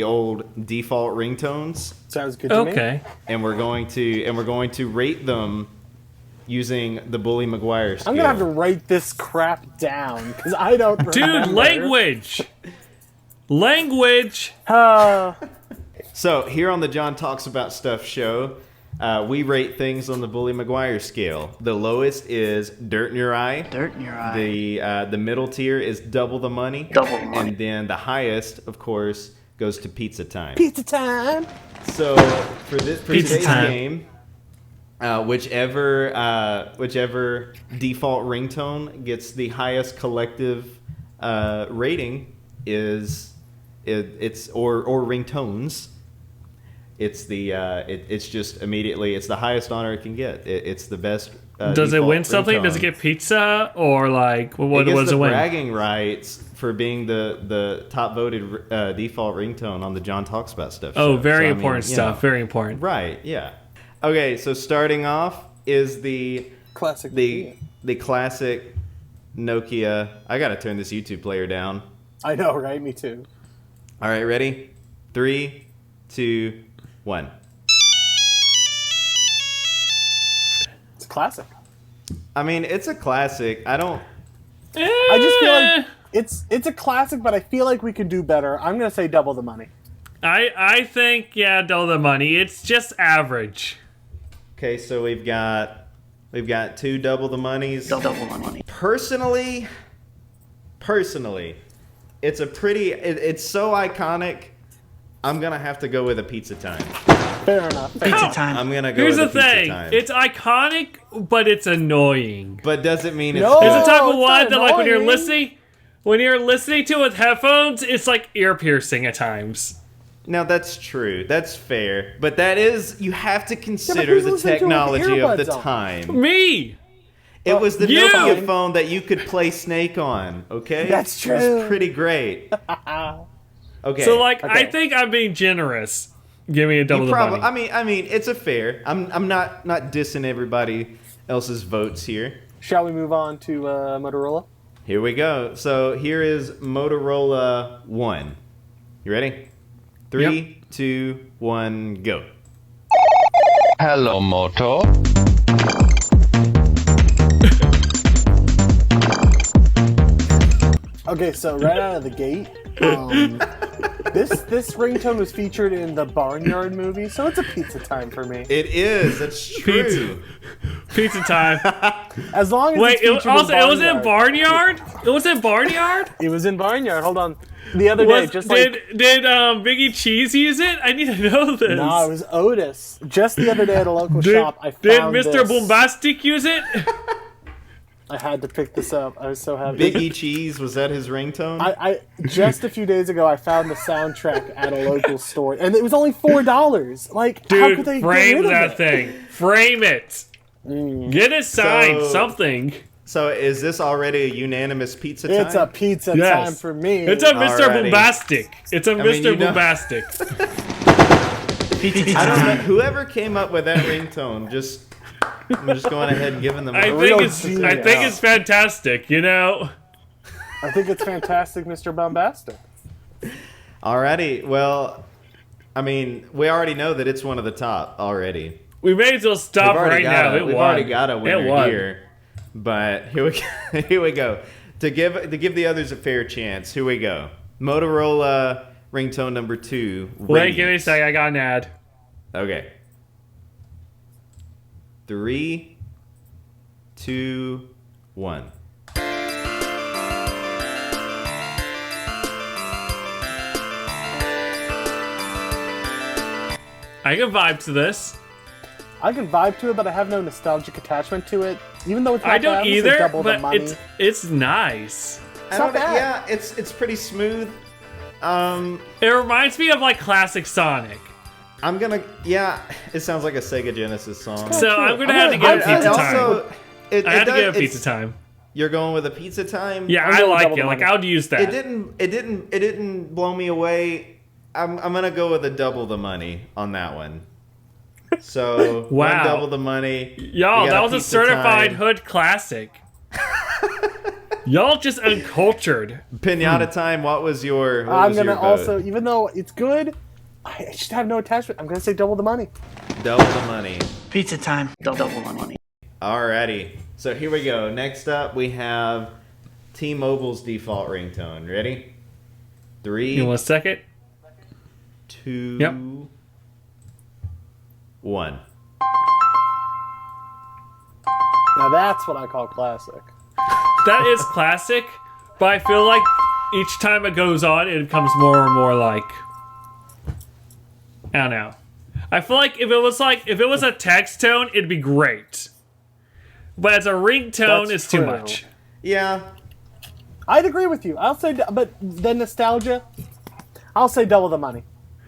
old default ringtones. Sounds good to me. Okay. And we're going to rate them using the Bully Maguire scale. I'm gonna have to write this crap down because I don't remember. Dude, language. So here on the John Talks About Stuff show, we rate things on the Bully Maguire scale. The lowest is dirt in your eye. Dirt in your eye. The middle tier is double the money. Double the money. And then the highest, of course, goes to pizza time. Pizza time. So for today's game, whichever default ringtone gets the highest collective rating is or ringtones. It's just immediately, it's the highest honor it can get. It's the best. Does it win something? ringtone. Does it get pizza or like what It gets does the it win? bragging rights for being the top voted default ringtone on the John Talks About Stuff show. Oh, very So, important stuff. Very important. Right, yeah. Okay, so starting off is the Classic. the classic Nokia. I gotta turn this YouTube player down. I know, right? Me too. All right, ready? 3, 2, 1. It's a classic. I mean, it's a classic. I I just feel like it's a classic, but I feel like we could do better. I'm gonna say double the money. I think double the money. It's just average. Okay, so we've got 2 double the monies. Double the money. Personally, it's it's so iconic. I'm gonna have to go with a pizza time. Fair enough. Pizza time. I'm gonna go Here's with the a pizza thing. time. It's iconic, but it's annoying. But doesn't mean it's No. good. It's the type of it's one not that, like, when you're annoying. listening to it with headphones, it's like ear piercing at times. Now that's true. That's fair. But that is, you have to consider who's the listening to it with technology of the earbuds on? time. Me. It was the You! Nokia phone that you could play Snake on. Okay, That's It was true. pretty great. Okay. So, like, Okay. I think I'm being generous. Give me a double you the probably. money. I mean, it's a fair. I'm not dissing everybody else's votes here. Shall we move on to Motorola? Here we go. So here is Motorola 1. You ready? 3, 2, 1, go. Hello, Moto. Okay, so right out of the gate, this ringtone was featured in the Barnyard movie, so it's a pizza time for me. It is. That's true. Pizza time. As long as Wait, it's it was in Barnyard. Barnyard? It was in Barnyard? It was in Barnyard. Hold on. The other day, just like did Biggie Cheese use it? I need to know this. no, it was Otis. Just the other day at a local Did, shop, I did found Mr. this. Bombastic use it? I had to pick this up. I was so happy. Biggie Cheese, was that his ringtone? I just a few days ago, I found the soundtrack at a local store, and it was only $4. Like, how could Dude, they frame get rid of that it? thing. Frame it. Get it signed. So- something. So is this already a unanimous pizza time? It's a pizza Yes. time for me. It's a Mr. Alrighty. Bombastic. It's a mean, Mr. you know- Bombastic. I don't know. Whoever came up with that ringtone, I'm just going ahead and giving them I a think real it's genius. I think it's fantastic, you know? I think it's fantastic, Mr. Bombastic. Alrighty. Well, I mean, we already know that it's one of the top already. We may as well stop We've already right got now. a, It we've won. already got a It winner won. here. But here we go. To give the others a fair chance, here we go. Motorola ringtone number 2. Wait, give me a Radiance. sec. I got an ad. Okay. 3, 2, 1. I can vibe to this. I can vibe to it, but I have no nostalgic attachment to it. Even though it's not I don't bad, I'm gonna say either, double the but money. it's nice. I not don't know, bad. yeah, it's pretty smooth. It reminds me of like classic Sonic. I'm gonna, yeah, it sounds like a Sega Genesis song. So true. I'm gonna I'm have to gonna- give it I'm pizza also- time. it I had to does- give it it's- pizza time. You're going with a pizza time? Yeah, I'm I going like double it. the Like money. I would use that. It didn't blow me away. I'm gonna go with a double the money on that one. So Wow. one double the money. Y'all, We got that was a pizza certified time. hood classic. Y'all just uncultured. Pinata time. What was your? What I'm was your gonna vote? also, even though it's good, I just have no attachment. I'm gonna say double the money. double the money. Pizza time. Double the money. Alrighty. So here we go. Next up, we have T-Mobile's default ringtone. Ready? 3, You want a second? 2, Yep. 1. Now that's what I call classic. That is classic, but I feel like each time it goes on, it becomes more and more like, I don't know. I feel like if it was a text tone, it'd be great. But as a ringtone, That's it's too true. much. Yeah. I'd agree with you. I'll say, but the nostalgia, I'll say double the money.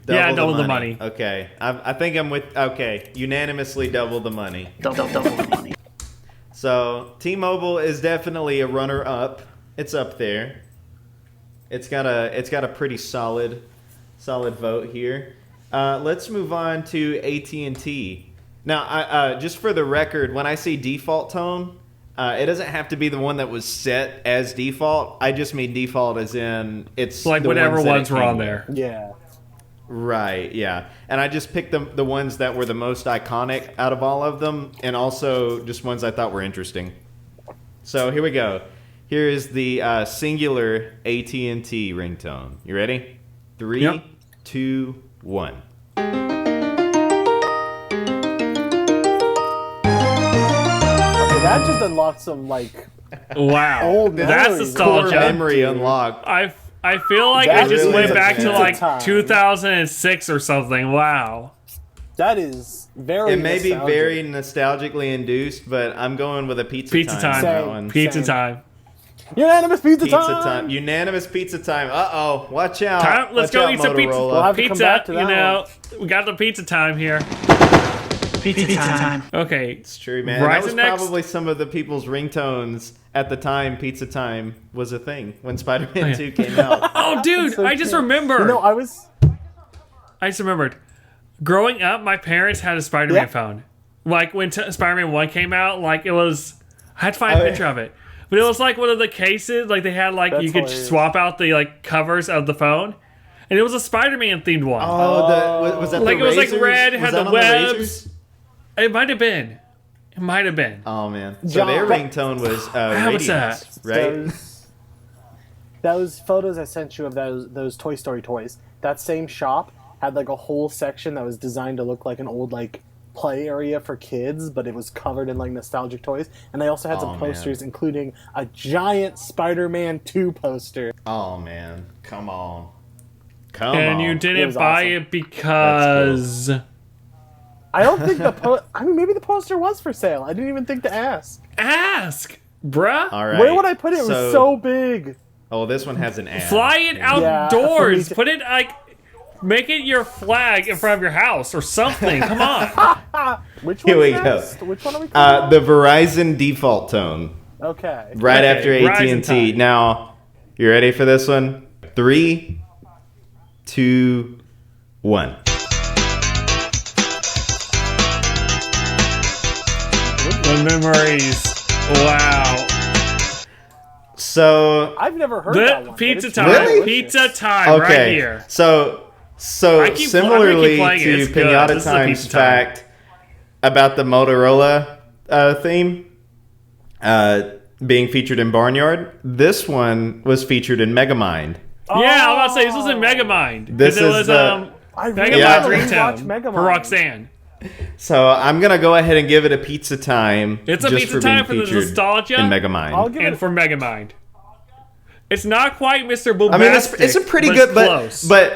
Yeah, double the money. Okay. I think I'm with. Okay. Unanimously double the money. Double the money. So T-Mobile is definitely a runner-up. It's up there. It's got a pretty solid vote here. Let's move on to AT&T. Now, just for the record, when I say default tone, it doesn't have to be the one that was set as default. I just mean default as in it's Like the whatever ones that ones it were came on with. there. Yeah. Right, yeah. And I just picked the ones that were the most iconic out of all of them, and also just ones I thought were interesting. So here we go. Here is the singular AT&T ringtone. You ready? 3, Yep. 2, 1. Okay, that just unlocked some, like, Wow, Old that's memories. Core nostalgia. memory unlocked. I feel like That I just really went is back to pizza like time. 2006 or something. Wow. that is very It may be nostalgic. very nostalgically induced, but I'm going with a pizza, Pizza time. time. on that Same. one. Pizza Same. time. Unanimous pizza, Pizza time. time. Unanimous pizza time. Uh-oh. Watch out. Let's Watch go out, eat some pizza. Motorola. We'll have to come Pizza, back to you that know, we got the pizza time here. Pizza time. Okay. It's true, man. Rise That was next. probably some of the people's ringtones at the time Pizza Time was a thing when Spider-Man Oh, yeah. 2 came out. Oh, dude, So I just cute. remembered. You know, I just remembered. Growing up, my parents had a Spider-Man Yeah. phone. Like when Spider-Man 1 came out, like it was. I had to find a picture of it. But it was like one of the cases, like they had like That's you could hilarious. swap out the like covers of the phone. And it was a Spider-Man themed one. Was that Like, the it was, like, razors? red, Was had that the on webs. razors? It might have been. It might have been. Oh, man. So John- their ringtone was How was Radiance, right? those photos I sent you of those Toy Story toys. That same shop had like a whole section that was designed to look like an old like play area for kids, but it was covered in like nostalgic toys. And they also had Oh, some man. posters, including a giant Spider-Man 2 poster. Oh, man. Come on. Come on. And you It didn't was buy awesome. it because. I don't think I mean, maybe the poster was for sale. I didn't even think to ask. Ask, bruh. All right. Where would I put it? It was so big. Oh, this one has an ad. Fly it Yeah, outdoors. for me to- Put it like. Make it your flag in front of your house or something. Come on. Which Here one we go. next? Which one are we calling? The Verizon default tone. Okay. Right Okay, after Verizon AT&T. time. Now, you ready for this one? 3, 2, 1. The memories. Wow. So, I've never heard that The one. but pizza it's time. Really? Pizza time right okay. here. So I keep- I'm gonna similarly keep playing it. to It's good. Pinata This is a Time's pizza time. fact about the Motorola theme being featured in Barnyard, this one was featured in Megamind. Yeah, I was about to say this was in Megamind. This it is was the- I Megamind's really Yeah. watch ringtone Megamind. for Roxanne. So I'm gonna go ahead and give it a pizza time. It's a just pizza for being time for the featured nostalgia. in Megamind. I'll give And it. for Megamind. It's not quite Mr. Bombastic. I mean, it's a pretty but good, it's close. but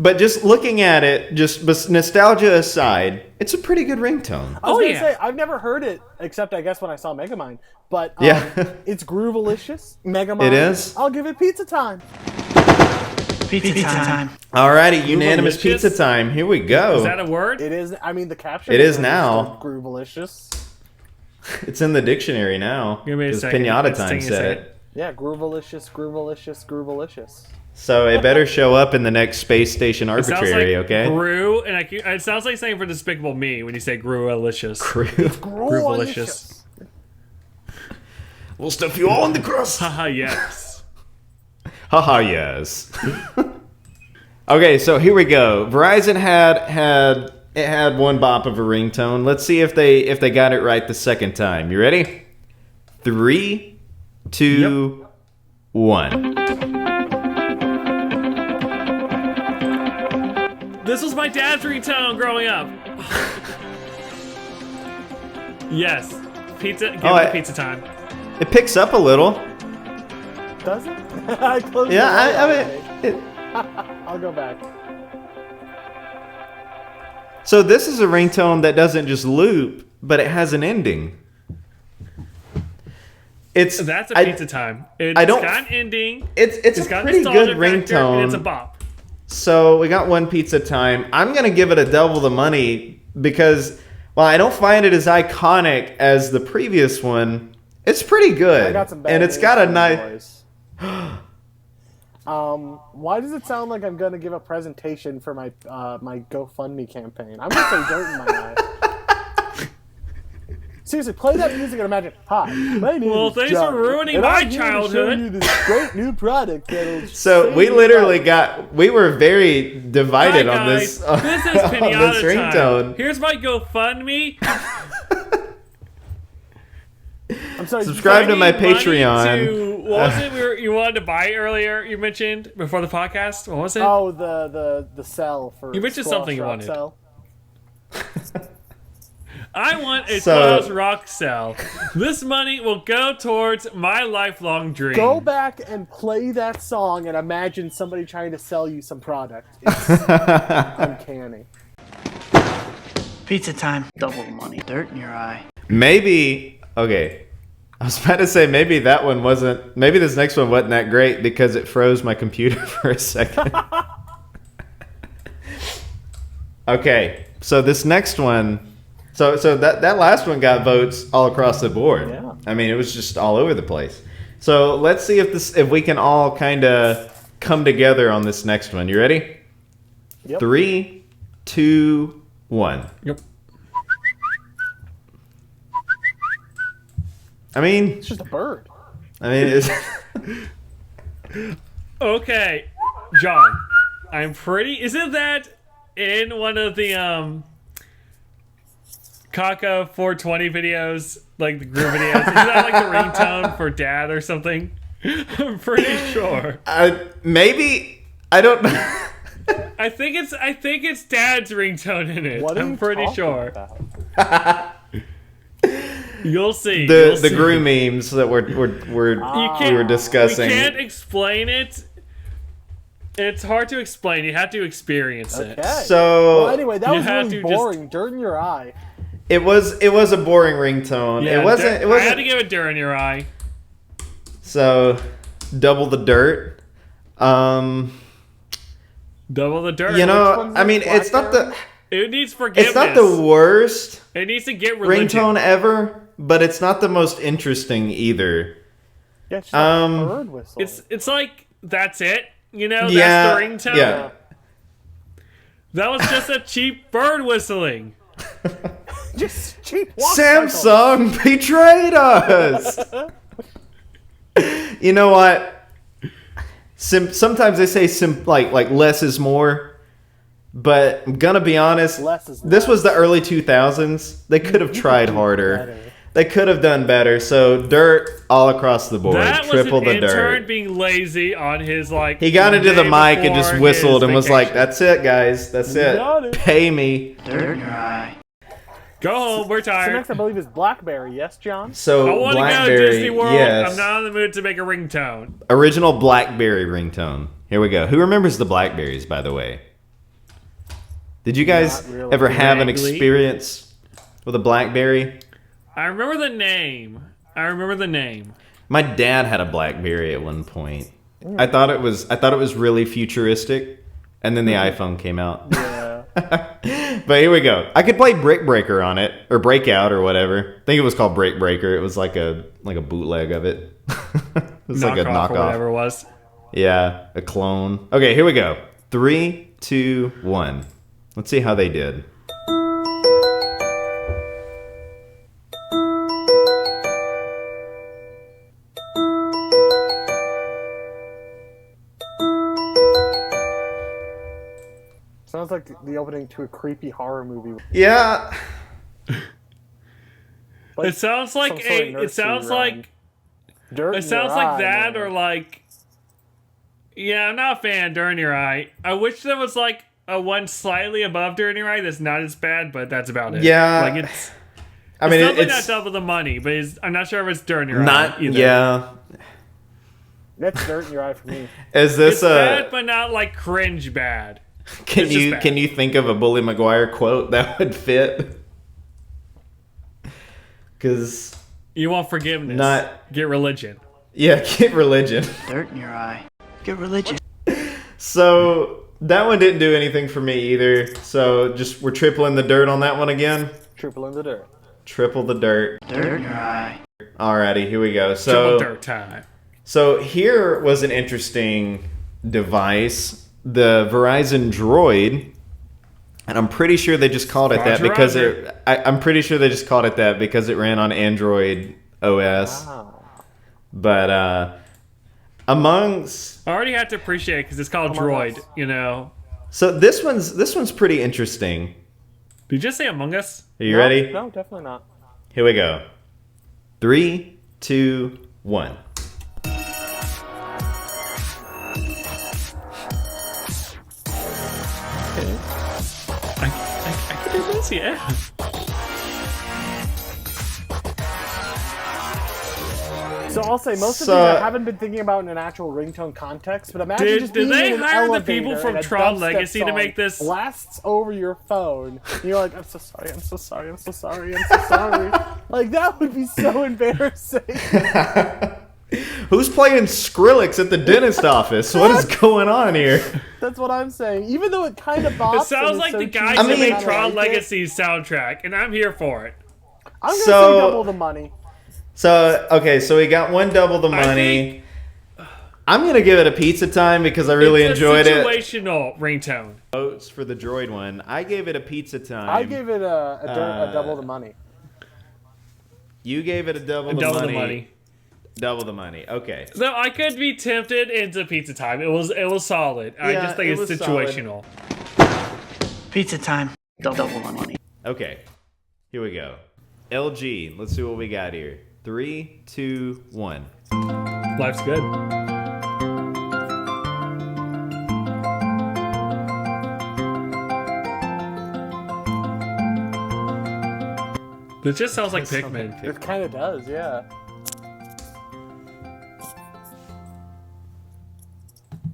But just looking at it, just nostalgia aside, it's a pretty good ringtone. I was gonna yeah. say I've never heard it except I guess when I saw Megamind. But Yeah. it's groovalicious. Megamind. It is. I'll give it pizza time. Pizza time. Alrighty, unanimous Groovalicious? pizza time. Here we go. Is that a word? It is. I mean, the caption. It is now. Groovalicious. It's in the dictionary now. Give me a Because second. Pinata Let's Time take a said second. it. Yeah, groovalicious, groovalicious, groovalicious. So it better show up in the next space station It sounds arbitrary, like okay? Gru, and it sounds like something for Despicable Me when you say Grualicious. Groovalicious. We'll stuff you all in the crust. Haha, yes. Haha, yes. Okay, so here we go. Verizon had one bop of a ringtone. Let's see if they got it right the second time. You ready? 3, 2, 1. This was my dad's ringtone growing up. Yes. Pizza. Give it pizza time. It picks up a little. Does it? I closed Yeah, the I window. mean, I'll go back. so this is a ringtone that doesn't just loop, but it has an ending. That's a pizza time. It's don't- got an ending. It's a got pretty nostalgia good factor, ringtone. and it's a bop. So we got one pizza time. I'm gonna give it a double the money because while I don't find it as iconic as the previous one, it's pretty good. I got some bad and it's news got a for you nice. boys. Why does it sound like I'm gonna give a presentation for my my GoFundMe campaign? I'm gonna say dirt in my eye. Seriously, play that music and imagine. Hi, my name Well, is thanks John, for ruining and my I'm here to show childhood. you this great new product that'll So save we your literally life. we were very divided Hi on guys, this. this is on Pinata this Time. ringtone. Here's my GoFundMe. I'm sorry. Subscribe to I my need money Patreon. to- what was it you wanted to buy earlier? You mentioned before the podcast. What was it? Oh, the cell for. You mentioned Squash something you Rock wanted. Cell. I want a So- Squash Rock Cell. This money will go towards my lifelong dream. Go back and play that song and imagine somebody trying to sell you some product. It's uncanny. Pizza time. Double the money. Dirt in your eye. Maybe okay. I was about to say maybe that one wasn't. Maybe this next one wasn't that great because it froze my computer for a second. Okay, so this next one. So that last one got votes all across the board. Yeah. I mean, it was just all over the place. So let's see if we can all kind of come together on this next one. You ready? Yep. 3, 2, 1. Yep. I mean, It's just a bird. it's Okay, John. I'm pretty. Isn't that in one of the Kaka 420 videos, like the group videos? Is that like the ringtone for Dad or something? I'm pretty sure. maybe I don't know. I think it's Dad's ringtone in it. What are I'm you pretty talking sure. about? You'll see. the You'll the see. Gru memes that we were discussing. We can't explain it. It's hard to explain. You have to experience it. Okay. So Well, anyway, that You was have really to just- boring. Dirt in your eye. it was a boring ringtone. Yeah, it wasn't. I had to It wasn't. give it dirt in your eye. So double the dirt. Double the dirt. You know, one's I it? mean, it's not the It needs forgiveness. it's not the worst It needs to get religion. ringtone ever, but it's not the most interesting either. Yeah, it's just Um, a bird whistle. It's like that's it. You know, Yeah, that's the ringtone. yeah. That was just a cheap bird whistling. just cheap walk cycles. Samsung betrayed us. You know what? Sometimes they say like less is more, but I'm gonna be honest. Less is This less. was the early 2000s. They could have tried harder. better. They could have done better. So dirt all across the board. That was Triple an the intern dirt. being lazy on his like. He got into the day mic and just before whistled his and was like, vacation. "That's it, guys. That's it. got it. Pay me." Dirt in your eye. Go home. We're So tired. next, I believe, is Blackberry. Yes, John? So I want to go to BlackBerry, Disney World. yes. I'm not in the mood to make a ringtone. Original BlackBerry ringtone. Here we go. Who remembers the Blackberries, by the way? Did you guys Not really. ever have an Wrigley? experience with a BlackBerry? I remember the name. My dad had a BlackBerry at one point. I thought it was really futuristic, and then the iPhone came out. Yeah. But here we go. I could play Brick Breaker on it, or Breakout, or whatever. I think it was called Break Breaker. It was like a bootleg of it. It was like a Or knockoff. whatever it was. Yeah, a clone. Okay, here we go. 3, 2, 1. Let's see how they did. Sounds like the opening to a creepy horror movie. Yeah. Like It sounds like some sort of it nursery sounds rhyme. like Dirt it in sounds Your like Eye, that man. or like yeah, I'm not a fan of Dirt in Your Eye. I wish there was like a one slightly above Dirt in Your Eye that's not as bad, but that's about it. Yeah. Like it's I mean, definitely it's not double the money, but I'm not sure if it's Dirt in Your Eye not. either. Yeah. That's Dirt in Your Eye for me. Is this It's bad, but not like cringe bad. Can it's just you bad. can you think of a Bully Maguire quote that would fit? Because You want forgiveness. Not- Get religion. yeah, get religion. Dirt in your eye. Get religion. So that one didn't do anything for me either. So just we're tripling the dirt on that one again. Triple in the dirt. Triple the dirt. Dirt in your eye. Alrighty, here we go. So Triple dirt time. So here was an interesting device, the Verizon Droid, and I'm pretty sure they just called it that Roger, because Roger. I'm pretty sure they just called it that because it ran on Android OS. Wow. But amongst I already have to appreciate it because it's called Among Droid. Us. You know. so this one's pretty interesting. Did you just say Among Us? Are you No, ready? No, definitely not. Here we go. 3, 2, 1. I could do this, yeah. So I'll say most of So- these I haven't been thinking about in an actual ringtone context, but imagine just Did being they in an hire the elevator people from and a Tron dubstep Legacy to song make this? blasts over your phone. And you're like, I'm so sorry, I'm so sorry, I'm so sorry, I'm so sorry. Like that would be so embarrassing. Who's playing Skrillex at the dentist office? What is going on here? That's what I'm saying. Even though it kind of bops. It sounds and like it's the so guys cheesy, that mean- made I Tron like it. Legacy's soundtrack, and I'm here for it. I'm gonna So- say double the money. So okay, so we got one double the I money. I'm gonna give it a pizza time because I really It's enjoyed a it. situational ringtone. Votes for the droid one. I gave it a pizza time. I gave it a double the money. You gave it a double, Double the the money. money. Double the money. Okay. So I could be tempted into pizza time. It was solid. I Yeah, just think it it's was solid. situational. Pizza time. Double money. Okay. Here we go. LG. Let's see what we got here. 3, 2, 1. Life's good. It just sounds like Pikmin. It kind of does, yeah.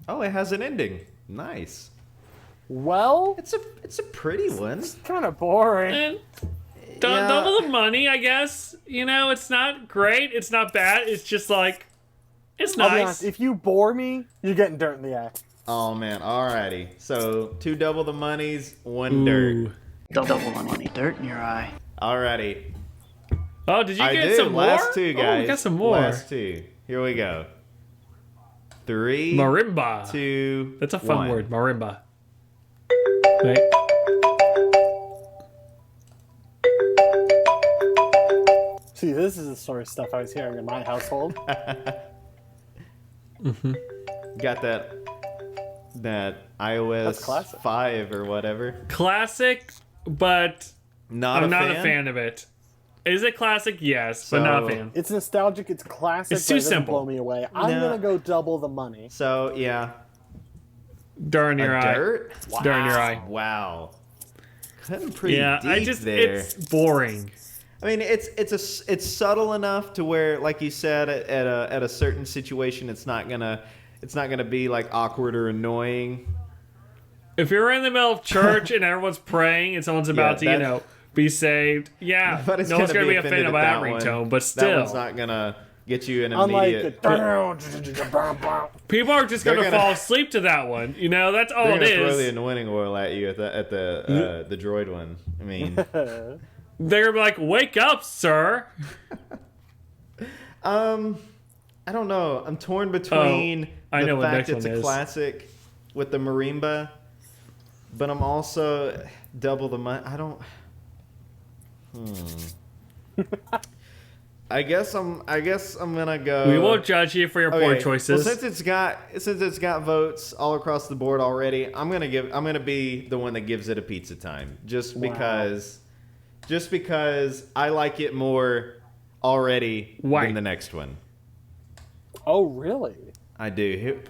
Oh, it has an ending. Nice. Well, It's a pretty one. kind of boring. And Yeah. double the money, I guess. You know, it's not great. It's not bad. It's just like, it's I'll be nice. honest, if you bore me, you're getting dirt in the eye. Oh man. Alrighty. So 2 double the monies, 1 dirt. Ooh. Double money. Dirt in your eye. Alrighty. Oh, did you I get did. some more? Last 2 Oh, guys. we got some more. Last 2. Here we go. 3, Marimba. 2. That's a fun 1. word, marimba. Wait. See, this is the sort of stuff I was hearing in my household. Got that iOS That's classic. 5 or whatever. Classic, but Not I'm a not fan? a fan of it. Is it classic? Yes, but not a So- fan. It's nostalgic, it's classic, It's but too it doesn't simple. blow me away. I'm No. gonna go double the money. So yeah, Darn your a eye. dirt. Darn your eye. Wow, cutting pretty Yeah, deep I just there. it's boring. I mean, it's subtle enough to where, like you said, at a certain situation, it's not gonna be like awkward or annoying. If you're in the middle of church and everyone's praying and someone's about to, be saved, no one's going to be offended by that ringtone, but still. That one's not going to get you an immediate... People are just going to fall asleep to that one. That's all it is. They're going to throw the anointing oil at you at the droid one. I mean... They're going to be like, wake up, sir. I don't know. I'm torn between the fact it's a classic with the marimba, but I'm also double the money. I don't... I guess I'm gonna go. We won't judge you for your poor choices. Well, since it's got votes all across the board already, I'm gonna be the one that gives it a pizza time, just because I like it more already than the next one. Oh, really? I do.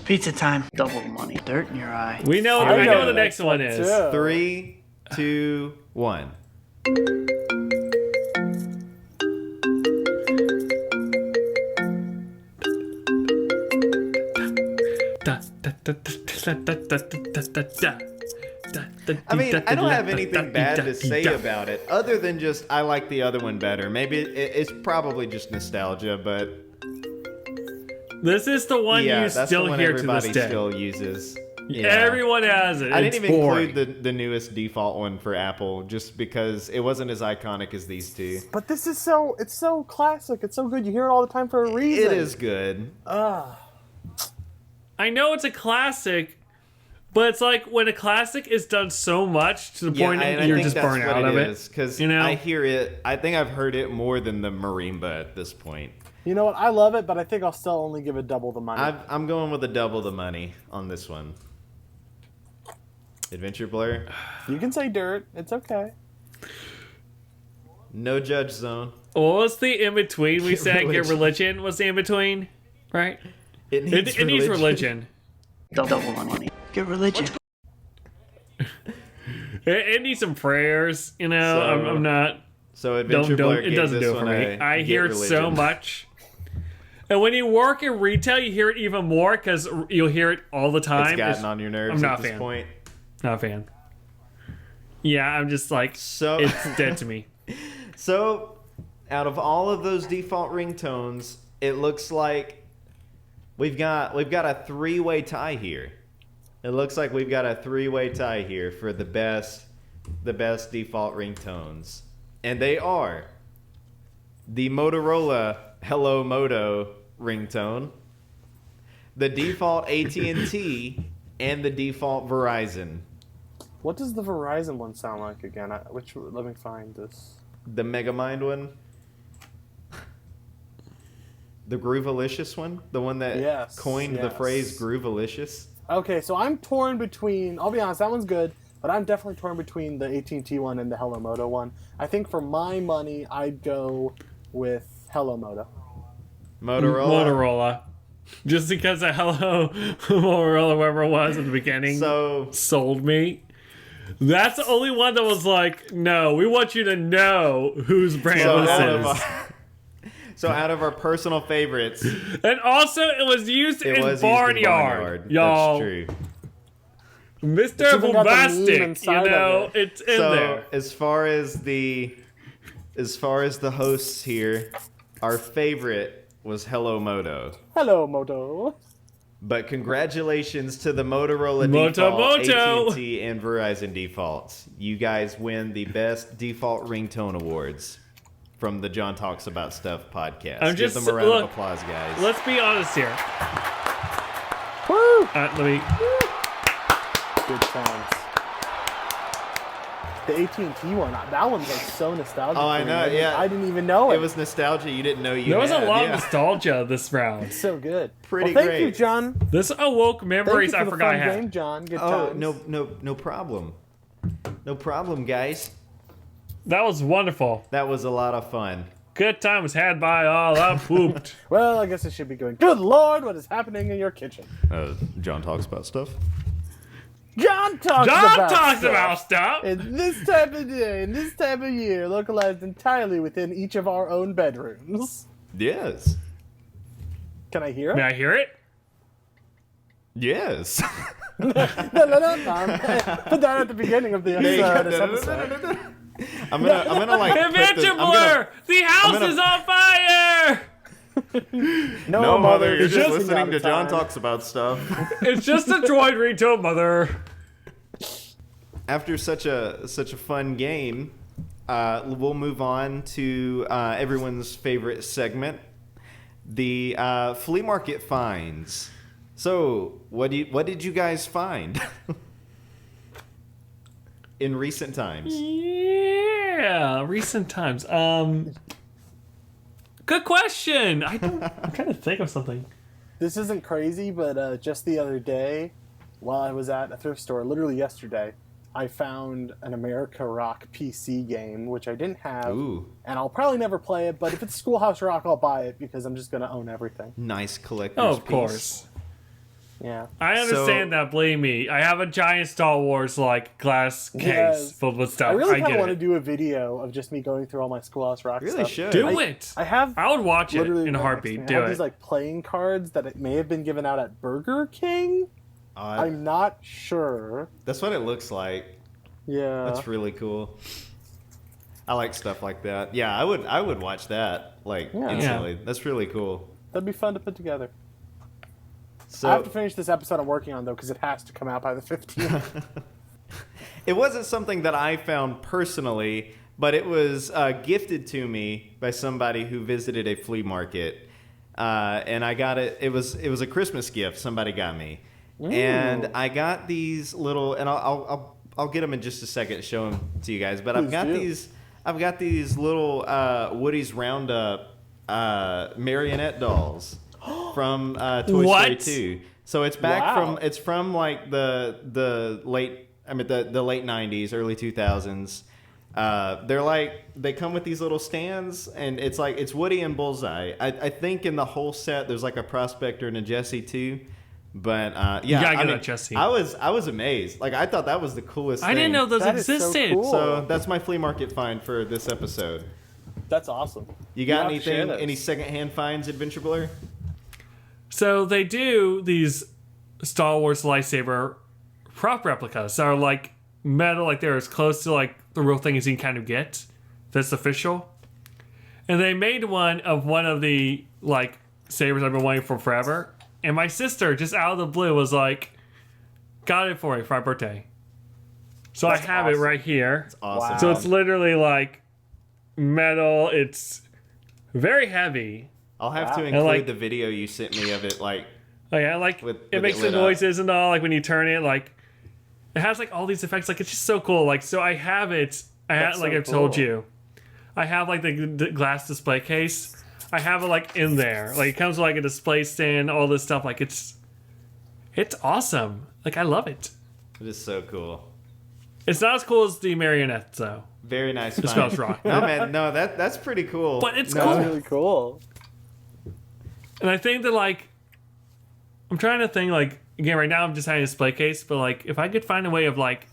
Pizza time. Double the money. Dirt in your eye. We know what the next one is. 3, 2, 1. I mean, I don't have anything bad to say about it, other than just I like the other one better. Maybe it's probably just nostalgia, but this is the one you still hear to this day. Still uses. Yeah. Everyone has it. I didn't even include the newest default one for Apple, just because it wasn't as iconic as these two. But this is it's so classic. It's so good. You hear it all the time for a reason. It is good. I know it's a classic, but it's like when a classic is done so much to the point that you're just burnt out of it. Because I hear it. I think I've heard it more than the marimba at this point. You know what? I love it, but I think I'll still only give it double the money. I'm going with a double the money on this one. Adventureblur. You can say dirt. It's okay. No judge zone. What was the in between? We said get religion was the in between, right? It needs religion. Double the money. Get religion. It needs some prayers. I'm not. So Adventureblur. It doesn't do it for me. I hear it so much. And when you work in retail, you hear it even more because you'll hear it all the time. It's gotten on your nerves at this point. Not a fan. Yeah, I'm just like, it's dead to me. So, out of all of those default ringtones, it looks like we've got a three-way tie here. It looks like we've got a three-way tie here for the best default ringtones, and they are the Motorola Hello Moto ringtone, the default AT&T, and the default Verizon. What does the Verizon one sound like again? Let me find this. The Megamind one? The Groovalicious one? The one that coined the phrase Groovalicious? Okay, so I'm torn between... I'll be honest, that one's good, but I'm definitely torn between the AT&T one and the Hello Moto one. I think for my money, I'd go with Hello Moto. Motorola. Just because of Hello Motorola, whoever it was at the beginning, sold me. That's the only one that was like, no, we want you to know whose brand this is. So out of our personal favorites. And also, it was used in Barnyard. Y'all. That's true. Mr. Bombastic, it's in there. As far as the hosts here, our favorite was Hello Moto. Hello Moto. But congratulations to the Motorola default, AT&T, and Verizon defaults. You guys win the best default ringtone awards from the John Talks About Stuff podcast. Give them a round of applause, guys. Let's be honest here. Woo! Good times. The AT&T one, that one's like so nostalgic. Oh, I know, yeah. I didn't even know it. It was nostalgia you didn't know you There was had. a lot of nostalgia this round. It's so good. Pretty great. Thank you, John. This awoke memories I forgot I had. Game, John. Good times. times. No problem. No problem, guys. That was wonderful. That was a lot of fun. Good times had by all. I pooped. Well, I guess it should be going. Good Lord, what is happening in your kitchen? John Talks About Stuff. John talks about stuff. In this time of day, in this time of year, localized entirely within each of our own bedrooms. Yes. Can I hear it? May I hear it? Yes. Put that at the beginning of the episode. I'm gonna like Adventureblur! The house is on fire! No, mother, you're it's just out listening of to John time. talks about stuff. It's just a droid ringtone, mother. After such a fun game, we'll move on to everyone's favorite segment, the flea market finds. So, what did you guys find in recent times? Yeah, recent times. Good question. I'm trying to think of something. This isn't crazy, but just the other day, while I was at a thrift store, literally yesterday, I found an America Rock PC game, which I didn't have, Ooh. and I'll probably never play it, but if it's Schoolhouse Rock, I'll buy it because I'm just going to own everything. Nice collector's Oh, of piece. course. Yeah. I understand that, believe me. I have a giant Star Wars like glass case Yes. filled with stuff. I really kind get of want to it. do a video of just me going through all my Schoolhouse Rock Really stuff. should. Do I- it. I have I would watch it literally in a right heartbeat. next to me. Do I have it. these like playing cards that it may have been given out at Burger King. I'm not sure. That's what it looks like. Yeah. That's really cool. I like stuff like that. Yeah, I would watch that like Yeah. instantly. That's really cool. That'd be fun to put together. So I have to finish this episode I'm working on though because it has to come out by the 15th. it wasn't something that I found personally, but it was gifted to me by somebody who visited a flea market, and I got it. It was a Christmas gift somebody got me, and I got these little. And I'll get them in just a second, show them to you guys. But I've got these little Woody's Roundup marionette dolls from Toy Story 2. So it's back from like the late the late 90s, early 2000s. They come with these little stands, and it's Woody and Bullseye. I think in the whole set there's like a Prospector and a Jessie too. But yeah, You gotta get that Jessie. I was amazed. Like I thought that was the coolest thing. I didn't know those That is so existed. cool. So that's my flea market find for this episode. That's awesome. You got have to share anything? those. Any secondhand finds, Adventureblur? So they do these Star Wars lightsaber prop replicas that are like metal, like they're as close to like the real thing as you can kind of get. That's official. And they made one of the like sabers I've been wanting for forever. And my sister, just out of the blue, was like, got it for me for my birthday. So That's I have it awesome. right here. Awesome. Wow. So it's literally like metal. It's very heavy. I'll have to Wow. include like- the video you sent me of it. Like, Oh yeah, like With it makes it the lit up. noises and all. Like when you turn it, like it has like all these effects. Like it's just so cool. Like so, I have it. That's Like so I've told cool. you, I have like the glass display case. I have it like in there. Like it comes with like a display stand, all this stuff. Like it's awesome. Like I love it. it is so cool. It's not as cool as the marionette though. Very nice. It find. smells rock. No man, no that's pretty cool. But it's No, cool. That's really cool. And I think that like I'm trying to think like again right now I'm just having a display case, but like if I could find a way of like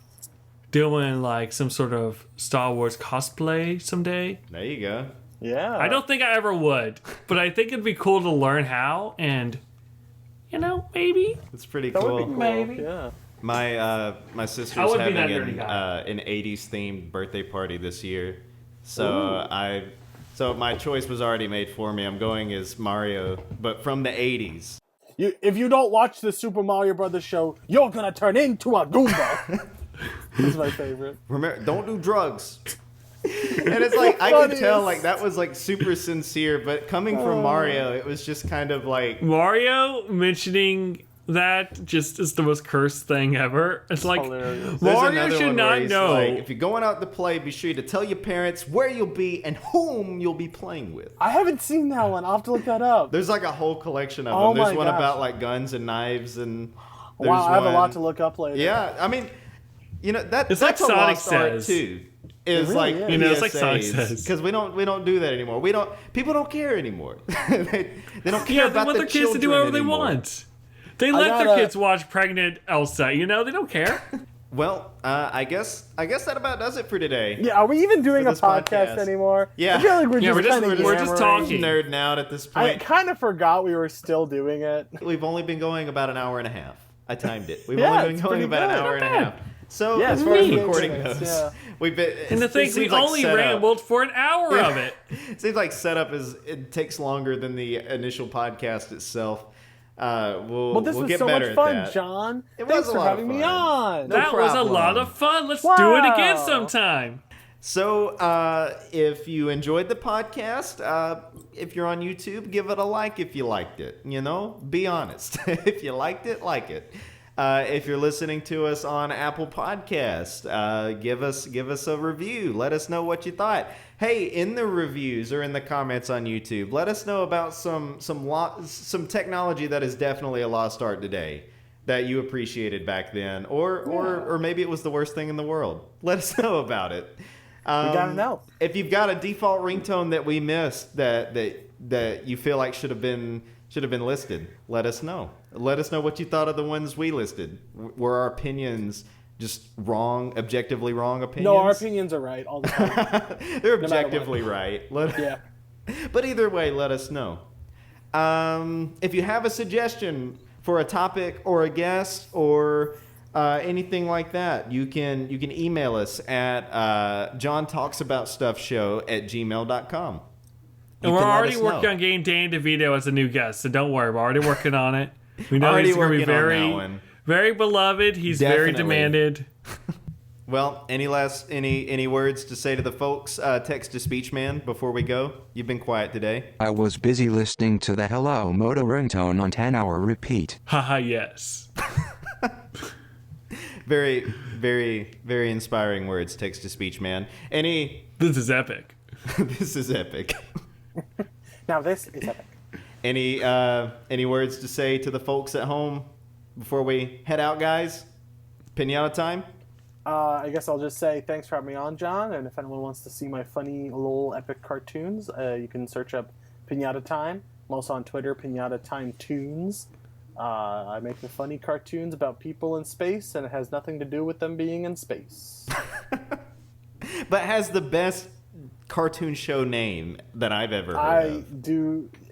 doing like some sort of Star Wars cosplay someday. There you go. Yeah. I don't think I ever would, but I think it'd be cool to learn how, and maybe. It's pretty That cool. would be cool. Maybe. Yeah. My sister's I would be having that nerdy guy. an 80s themed birthday party this year. So so my choice was already made for me. I'm going as Mario, but from the 80s. If you don't watch the Super Mario Brothers show, you're gonna turn into a Goomba. This is my favorite. Remember, don't do drugs. And it's like I could tell like that was like super sincere, but coming from Mario, it was just kind of like Mario mentioning that just is the most cursed thing ever. It's like hilarious. there's Mario another should one where not he's know. like, if you're going out to play, be sure to tell your parents where you'll be and whom you'll be playing with. I haven't seen that one. I'll have to look that up. There's like a whole collection of Oh them. There's my one gosh. about like guns and knives, and there's Wow, I have a one- lot to look up later. Yeah, I mean, that's like a Sonic lost art says. too. Is really like is. You know, it's like Sonic says. because we don't do that anymore. People don't care anymore. they don't care Yeah, they about want the their kids to do children whatever they anymore. want. They let their gotta- kids watch pregnant Elsa. They don't care. Well, I guess that about does it for today. Yeah, are we even doing For a this podcast podcast. anymore? Yeah. I feel like Yeah, we're we're just talking. Nerding out at this I point. kind of forgot we were still doing it. We've only been going about an hour and a half. I timed it. We've Yeah, only been it's going pretty about an good. hour and a Not half. So Yeah, as far as neat. recording Minutes, goes, yeah. we've been. And the thing, it we seems like only setup- rambled for an hour of it. It seems like setup it takes longer than the initial podcast itself. Well, this we'll was get so better much at fun, that. John. It Thanks was a for lot of having me fun. on. No That was a problem. lot of fun. Let's do it again Wow. sometime. So, if you enjoyed the podcast, if you're on YouTube, give it a like if you liked it. You know, be honest. If you liked it, like it. If you're listening to us on Apple Podcasts, give us a review. Let us know what you thought. Hey, in the reviews or in the comments on YouTube, let us know about some technology that is definitely a lost art today that you appreciated back then, or maybe it was the worst thing in the world. Let us know about it. We gotta know. If you've got a default ringtone that we missed that you feel like should have been listed, let us know. Let us know what you thought of the ones we listed. Were our opinions just wrong, objectively wrong opinions? No, our opinions are right all the time. They're No matter objectively right. Yeah. But either way, let us know. If you have a suggestion for a topic or a guest or anything like that, you can email us at johntalksaboutstuffshow@gmail.com. And we're already working on getting Danny DeVito as a new guest, so don't worry. We're already working on it. We know Already he's going to be working on that very, one. very beloved. He's very Definitely. demanded. Well, any words to say to the folks? Text to speech man before we go. You've been quiet today. I was busy listening to the Hello Moto ringtone on 10-hour repeat. Haha, yes. Very, very, very inspiring words. Text to speech man. This is epic. This is epic. Now this is epic. Any words to say to the folks at home before we head out, guys? Pinata time. I guess I'll just say thanks for having me on, John. And if anyone wants to see my funny, little epic cartoons, you can search up Pinata Time. I'm also on Twitter, Pinata Time Tunes. I make the funny cartoons about people in space, and it has nothing to do with them being in space. But has the best cartoon show name that I've ever heard of.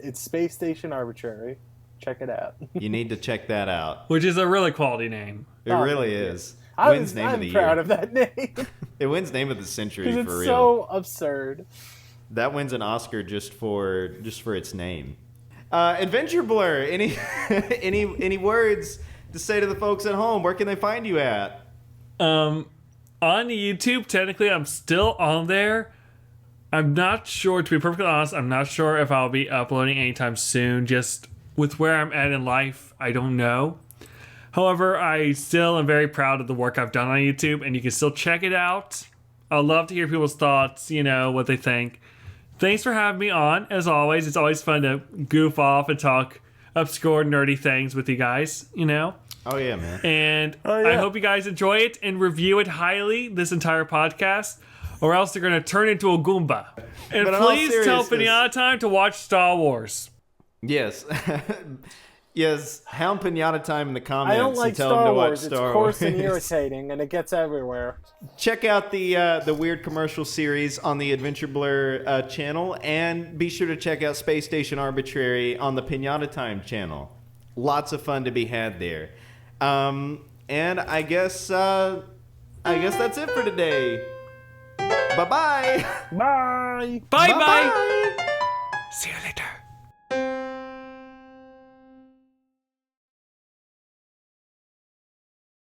It's Space Station Arbitrary. Check it out. You need to check that out. Which is a really quality name. It really is. I'm Wins name of the proud year. of that name. It wins name of the century Because for it's real. so absurd. That wins an Oscar just for its name. Adventureblur, any words to say to the folks at home? Where can they find you at? On YouTube, technically, I'm still on there. I'm not sure, to be perfectly honest, I'm not sure if I'll be uploading anytime soon. Just with where I'm at in life, I don't know. However, I still am very proud of the work I've done on YouTube, and you can still check it out. I'd love to hear people's thoughts, what they think. Thanks for having me on. As always, it's always fun to goof off and talk obscure, nerdy things with you guys, Oh yeah, man. And yeah. I hope you guys enjoy it and review it highly, this entire podcast, or else they're going to turn into a Goomba. And But in all please tell seriousness- Pinata Time to watch Star Wars. Yes. Yes, hound Pinata Time in the comments I don't like and tell them Star to watch Wars. It's Star coarse Wars. and irritating, and it gets everywhere. Check out the weird commercial series on the Adventureblur channel, and be sure to check out Space Station Arbitrary on the Pinata Time channel. Lots of fun to be had there. And I guess that's it for today. Bye-bye. Bye. Bye-bye. Bye-bye. See you later.